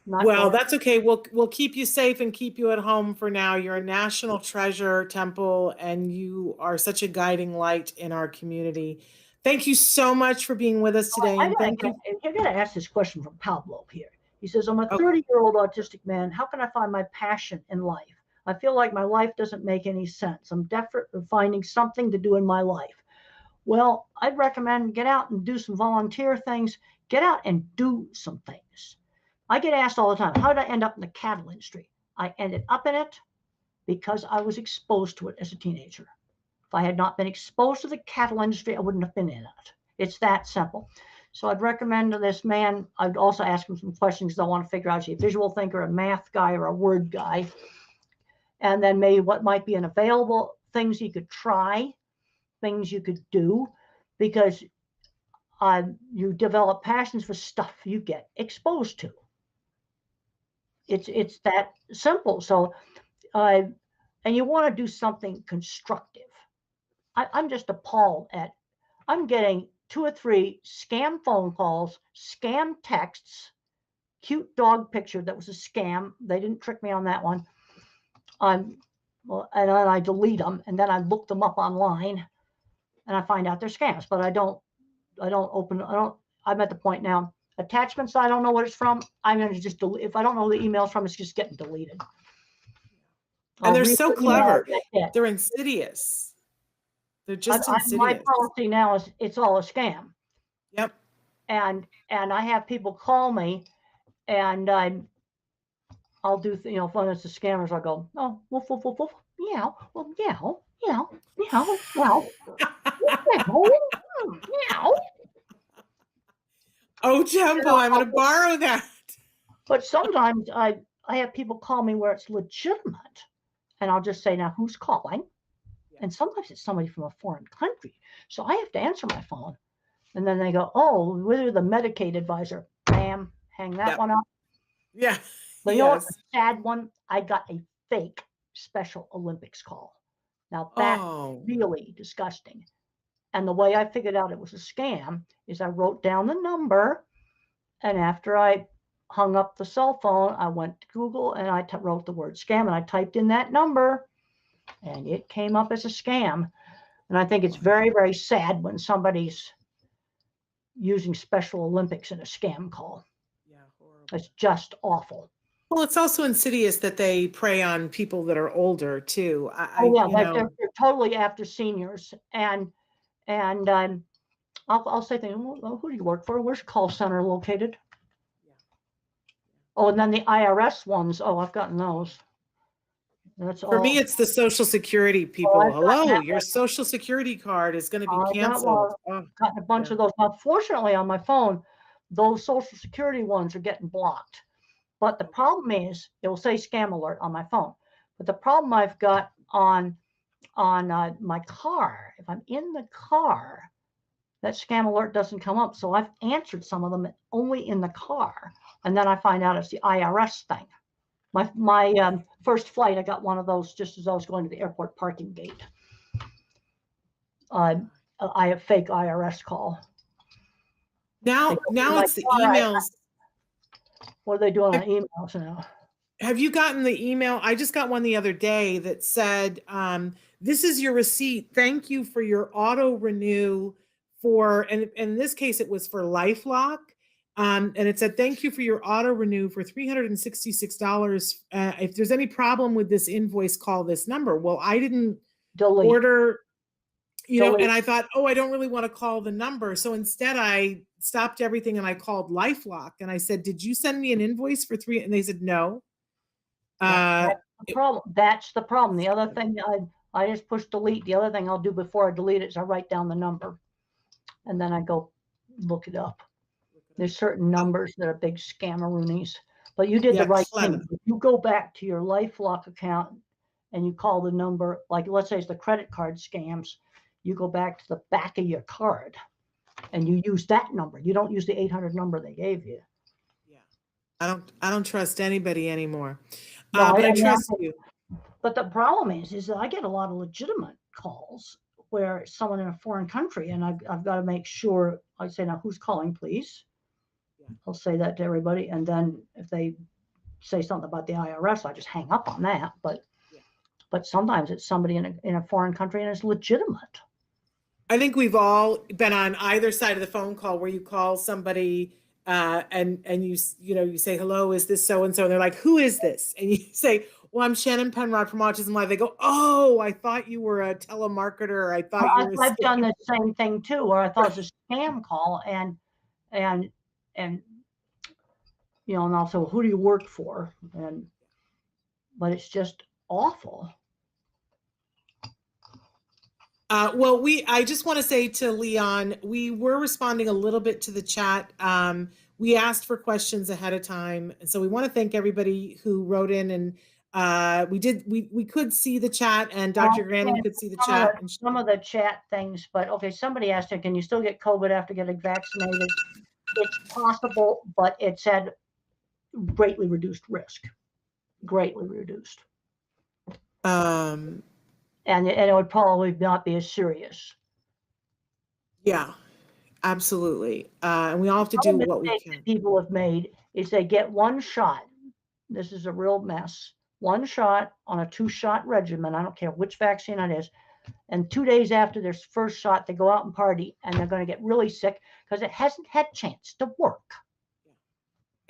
Not Well, going. that's okay. We'll keep you safe and keep you at home for now. You're a national treasure, Temple, and you are such a guiding light in our community. Thank you so much for being with us today. And thank you. You're going to ask this question from Pablo here. He says, I'm a 30-year-old autistic man. How can I find my passion in life? I feel like my life doesn't make any sense. I'm desperate for finding something to do in my life. Well, I'd recommend get out and do some volunteer things. Get out and do some things. I get asked all the time, how did I end up in the cattle industry? I ended up in it because I was exposed to it as a teenager. If I had not been exposed to the cattle industry, I wouldn't have been in it. It's that simple. So I'd recommend to this man, I'd also ask him some questions because I want to figure out, is he a visual thinker, a math guy, or a word guy? And then maybe what might be an available things you could try, things you could do, because you develop passions for stuff you get exposed to. It's that simple. So, and you want to do something constructive. I'm just appalled at, I'm getting 2 or 3 scam phone calls, scam texts, cute dog picture that was a scam. They didn't trick me on that one. And then I delete them, and then I look them up online, and I find out they're scams. But I'm at the point now. Attachments, I don't know what it's from. I'm going to just delete. If I don't know who the email's from, it's just getting deleted. And they're so clever. They're insidious. They're just insidious. My policy now is it's all a scam. Yep. And I have people call me, and I'll do, when it's the scammers, I'll go, oh, woof, woof, woof, woof, meow, well, meow, meow, meow, meow, meow, meow. Oh, Temple, I'm going to borrow that. But sometimes I have people call me where it's legitimate, and I'll just say, now, who's calling? And sometimes it's somebody from a foreign country. So I have to answer my phone. And then they go, oh, we're the Medicaid advisor. Bam, hang that one up. Yeah. But you know what's a sad one? I got a fake Special Olympics call. Now that's really disgusting. And the way I figured out it was a scam is I wrote down the number, and after I hung up the cell phone, I went to Google and I wrote the word scam, and I typed in that number, and it came up as a scam. And I think it's very, very sad when somebody's using Special Olympics in a scam call. Yeah, horrible. It's just awful. Well, it's also insidious that they prey on people that are older too. They're totally after seniors. And I'll say things, well, who do you work for? Where's your call center located? Yeah. Oh, and then the IRS ones. Oh, I've gotten those. For me, it's the Social Security people. Hello, your Social Security card is going to be canceled. I've gotten a bunch of those. Now, fortunately, on my phone, those Social Security ones are getting blocked. But the problem is, it will say scam alert on my phone. But the problem I've got on my car, if I'm in the car, that scam alert doesn't come up. So I've answered some of them only in the car. And then I find out it's the IRS thing. My first flight, I got one of those just as I was going to the airport parking gate. I have fake IRS call. Now it's the emails. What are they doing on emails now? Have you gotten the email? I just got one the other day that said, this is your receipt. Thank you for your auto renew for, and in this case, it was for LifeLock. And it said, thank you for your auto renew for $366. If there's any problem with this invoice, call this number. Well, I didn't order, and I thought, I don't really want to call the number. So instead I stopped everything and I called LifeLock and I said, did you send me an invoice for $3? And they said, no. Uh, That's the problem. The other thing, I just push delete. The other thing I'll do before I delete it is I write down the number, and then I go look it up. There's certain numbers that are big scammeroonies, but you did the right thing. If you go back to your LifeLock account and you call the number, like let's say it's the credit card scams, you go back to the back of your card and you use that number. You don't use the 800 number they gave you. Yeah, I don't trust anybody anymore. No, but I trust you. But the problem is that I get a lot of legitimate calls where it's someone in a foreign country, and I've got to make sure I say, now who's calling, please? I'll say that to everybody, and then if they say something about the IRS, I just hang up on that. But sometimes it's somebody in a foreign country and it's legitimate. I think we've all been on either side of the phone call where you call somebody and you say, hello, is this so and so? And they're like, who is this? And you say, well, I'm Shannon Penrod from Autism Live. They go, oh, I thought you were a telemarketer. I thought you were. I've done the same thing too, where I thought it was a scam call, and and also, who do you work for? But it's just awful. Well, I just want to say to Leon, we were responding a little bit to the chat. We asked for questions ahead of time. And so we want to thank everybody who wrote in, and we could see the chat, and Dr. Grandin could see the chat. Some of the chat things, but okay, somebody asked, can you still get COVID after getting vaccinated? It's possible, but it said greatly reduced risk, greatly reduced. And it would probably not be as serious. Yeah, absolutely. And we all have to do what we can. People have made is they get one shot. This is a real mess. One shot on a 2-shot regimen. I don't care which vaccine it is. And 2 days after their first shot, they go out and party, and they're going to get really sick because it hasn't had a chance to work.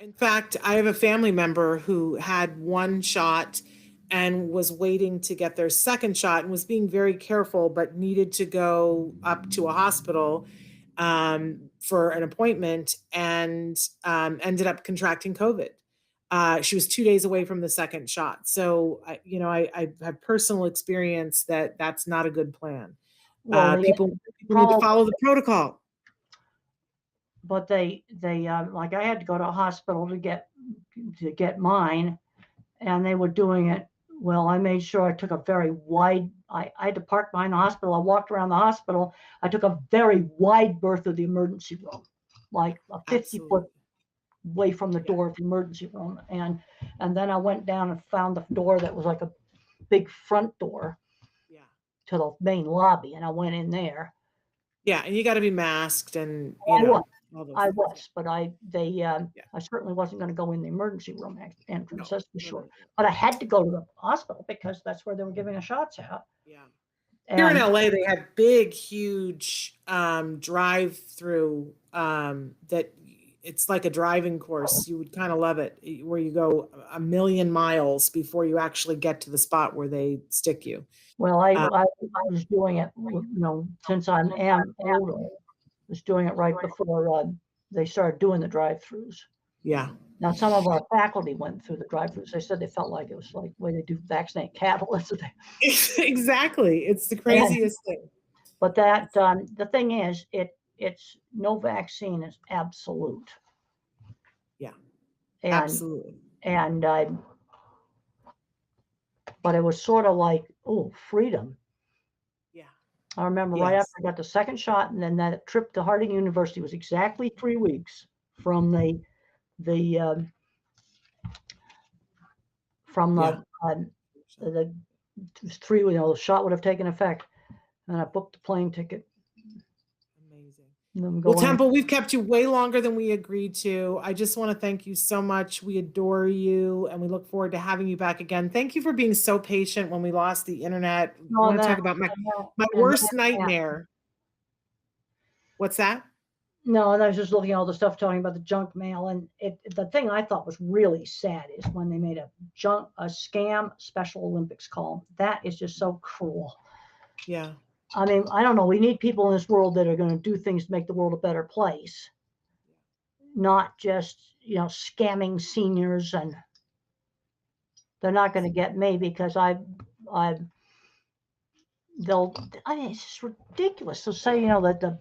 In fact, I have a family member who had one shot and was waiting to get their second shot and was being very careful, but needed to go up to a hospital for an appointment, and ended up contracting COVID. She was 2 days away from the second shot. So, I have personal experience that that's not a good plan. Well, people need to follow the protocol. But they like, I had to go to a hospital to get mine, and they were doing it. Well, I made sure I took a very wide, I had to park behind the hospital. I walked around the hospital. I took a very wide berth of the emergency room, like a 50-foot away from the door of the emergency room. And then I went down and found the door that was like a big front door to the main lobby. And I went in there. Yeah. And you got to be masked, and, I was, but I certainly wasn't going to go in the emergency room entrance, that's for sure. But I had to go to the hospital because that's where they were giving the shots out. Yeah. Here in LA, they have big, huge drive-through that it's like a driving course. You would kind of love it, where you go 1,000,000 miles before you actually get to the spot where they stick you. Well, I was doing it, since I am older. Was doing it right before they started doing the drive-throughs. Yeah. Now, some of our faculty went through the drive-throughs. They said they felt like it was like the way they do vaccinate cattle. Exactly. It's the craziest thing. But that the thing is, it's no vaccine is absolute. Yeah. Absolutely. But it was sort of like, freedom. I remember right after I got the second shot, and then that trip to Harding University was exactly 3 weeks from the shot would have taken effect, and I booked the plane ticket. Amazing. Well, Temple, we've kept you way longer than we agreed to. I just want to thank you so much. We adore you, and we look forward to having you back again. Thank you for being so patient when we lost the internet. I want to talk about my worst nightmare. What's that? No, and I was just looking at all the stuff talking about the junk mail, and the thing I thought was really sad is when they made a scam Special Olympics call. That is just so cruel. Yeah. I mean, I don't know. We need people in this world that are going to do things to make the world a better place, not just, scamming seniors. They're not going to get me because I mean, it's just ridiculous. So say, you know, that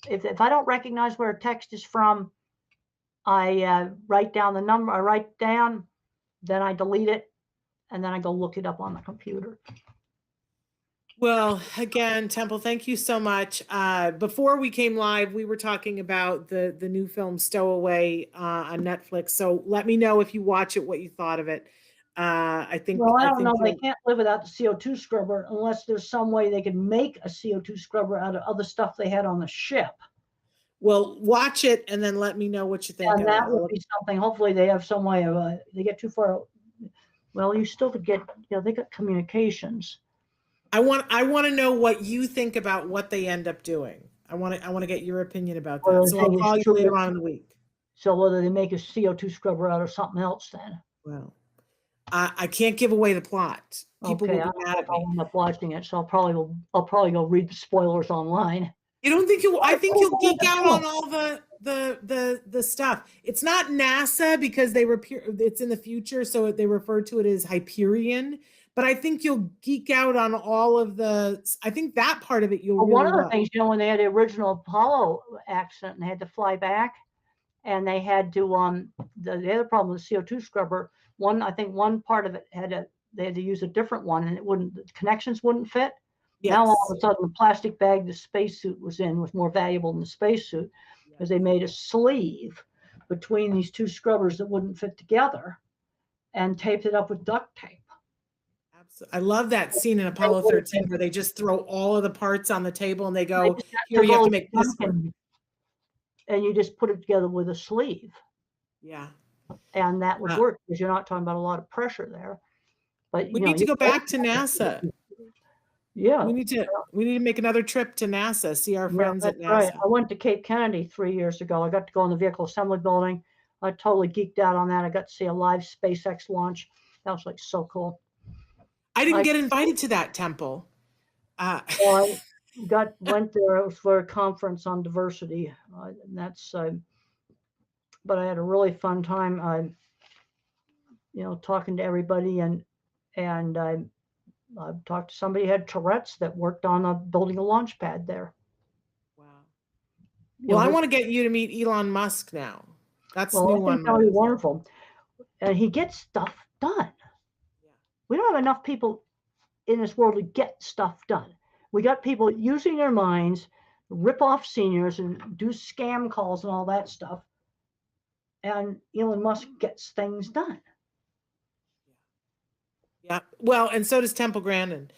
if I don't recognize where a text is from, I write down the number, I write down, then I delete it, and then I go look it up on the computer. Well, again, Temple, thank you so much. Before we came live, we were talking about the new film Stowaway on Netflix. So let me know if you watch it, what you thought of it. I think. Well, I don't think know. They can't live without the CO2 scrubber unless there's some way they could make a CO2 scrubber out of other stuff they had on the ship. Well, watch it and then let me know what you think. And that would be something. Hopefully, they have some way of. They get too far. Well, you still could get. You know, they got communications. I want to know what you think about what they end up doing. I want to get your opinion about that. Well, so I'll call you later on in the week. So whether they make a CO2 scrubber out of something else, then. Well, I can't give away the plot. People will be mad at me. I'll end up watching it, so I'll probably go read the spoilers online. You don't think you? I think you'll geek out on all the stuff. It's not NASA because it's in the future, so they refer to it as Hyperion. But I think you'll geek out on all of I think that part of it you'll. Well, really one of the love. things, you know, when they had the original Apollo accident and they had to fly back, and they had to the other problem with the CO2 scrubber. I think one part of it they had to use a different one, and the connections wouldn't fit. Yes. Now all of a sudden the plastic bag the spacesuit was in was more valuable than the spacesuit because they made a sleeve between these two scrubbers that wouldn't fit together and taped it up with duct tape. I love that scene in Apollo 13 where they just throw all of the parts on the table and they go, here, you have to make this one. And you just put it together with a sleeve. Yeah. And that would work because you're not talking about a lot of pressure there. But we need to go back to NASA. Yeah. We need to make another trip to NASA, see our friends at NASA. Right. I went to Cape Kennedy 3 years ago. I got to go in the vehicle assembly building. I totally geeked out on that. I got to see a live SpaceX launch. That was like so cool. I didn't get invited to that, Temple. Well, I went there. It was for a conference on diversity. And that's, but I had a really fun time. You know, talking to everybody, and I talked to somebody who had Tourette's that worked on building a launch pad there. Wow. Well, I want to get you to meet Elon Musk now. That's new one. That would be wonderful. And he gets stuff done. We don't have enough people in this world to get stuff done. We got people using their minds, rip off seniors and do scam calls and all that stuff. And Elon Musk gets things done. Yeah. Well, and so does Temple Grandin.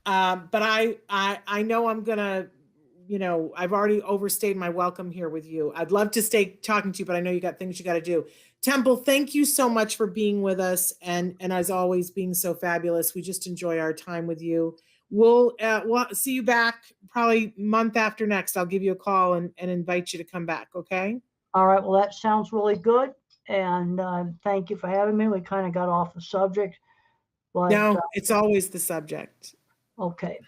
But I know I'm gonna, you know, I've already overstayed my welcome here with you. I'd love to stay talking to you, but I know you got things you got to do. Temple, thank you so much for being with us, and as always, being so fabulous. We just enjoy our time with you. We'll see you back probably month after next. I'll give you a call and invite you to come back. Okay. All right. Well, that sounds really good, and thank you for having me. We kind of got off the subject, but no, it's always the subject. Okay.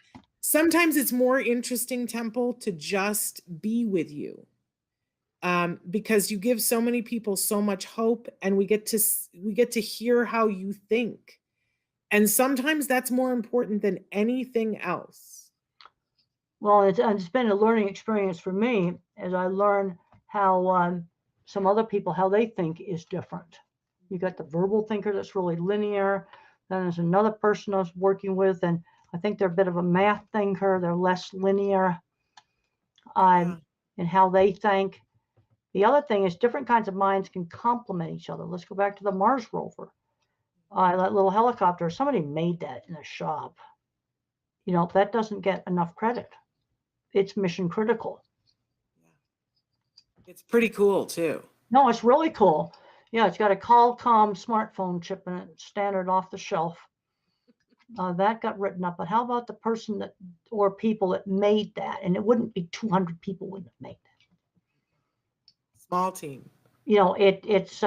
Sometimes it's more interesting, Temple, to just be with you. Because you give so many people so much hope, and we get to hear how you think, and sometimes that's more important than anything else. Well, it's been a learning experience for me as I learn how some other people, how they think is different. You got the verbal thinker that's really linear. Then there's another person I was working with, and I think they're a bit of a math thinker. They're less linear in how they think. The other thing is different kinds of minds can complement each other. Let's go back to the Mars rover. That little helicopter, somebody made that in a shop. You know, that doesn't get enough credit. It's mission critical. It's pretty cool too. No, it's really cool. Yeah, it's got a Qualcomm smartphone chip in it, standard off the shelf. That got written up. But how about the person or people that made that? And it wouldn't be 200 people wouldn't have made that. Small team. You know, it's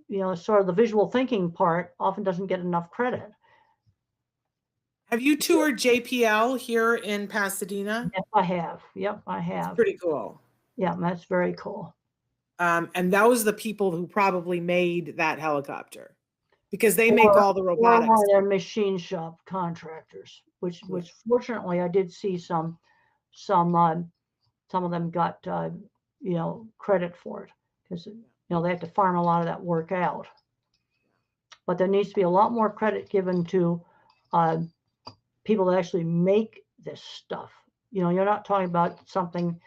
you know, sort of the visual thinking part often doesn't get enough credit. Have you toured JPL here in Pasadena? Yes, I have. Yep, I have. It's pretty cool. Yeah, that's very cool. And those are the people who probably made that helicopter, because they make all the Or robotics. one of their machine shop contractors, which fortunately I did see some of them got credit for it, because they have to farm a lot of that work out. But there needs to be a lot more credit given to people that actually make this stuff. You're not talking about something.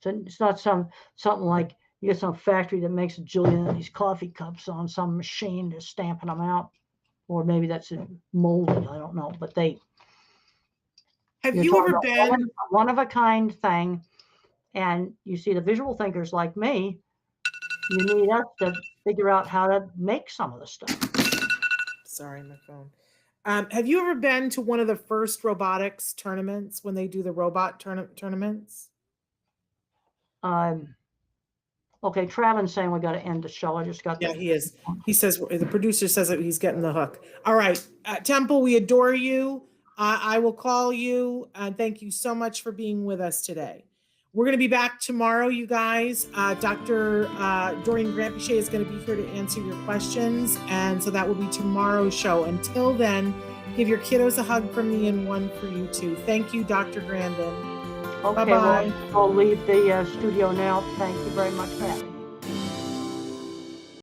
It's not something like you get some factory that makes a jillion of these coffee cups on some machine just stamping them out, or maybe that's molded. I don't know, but Have you ever been one of a kind thing? And you see, the visual thinkers like me, you need us to figure out how to make some of the stuff. Sorry, my phone. Have you ever been to one of the first robotics tournaments when they do the robot tournaments? Okay, Travin's saying we got to end the show. I just got Yeah, he is. He says, the producer says that he's getting the hook. All right, Temple, we adore you. I will call you. Thank you so much for being with us today. We're going to be back tomorrow, you guys. Dr. Doreen Grant-Pichet is going to be here to answer your questions. And so that will be tomorrow's show. Until then, give your kiddos a hug from me and one for you too. Thank you, Dr. Grandin. Okay, Bye-bye. I'll leave the studio now. Thank you very much for having me.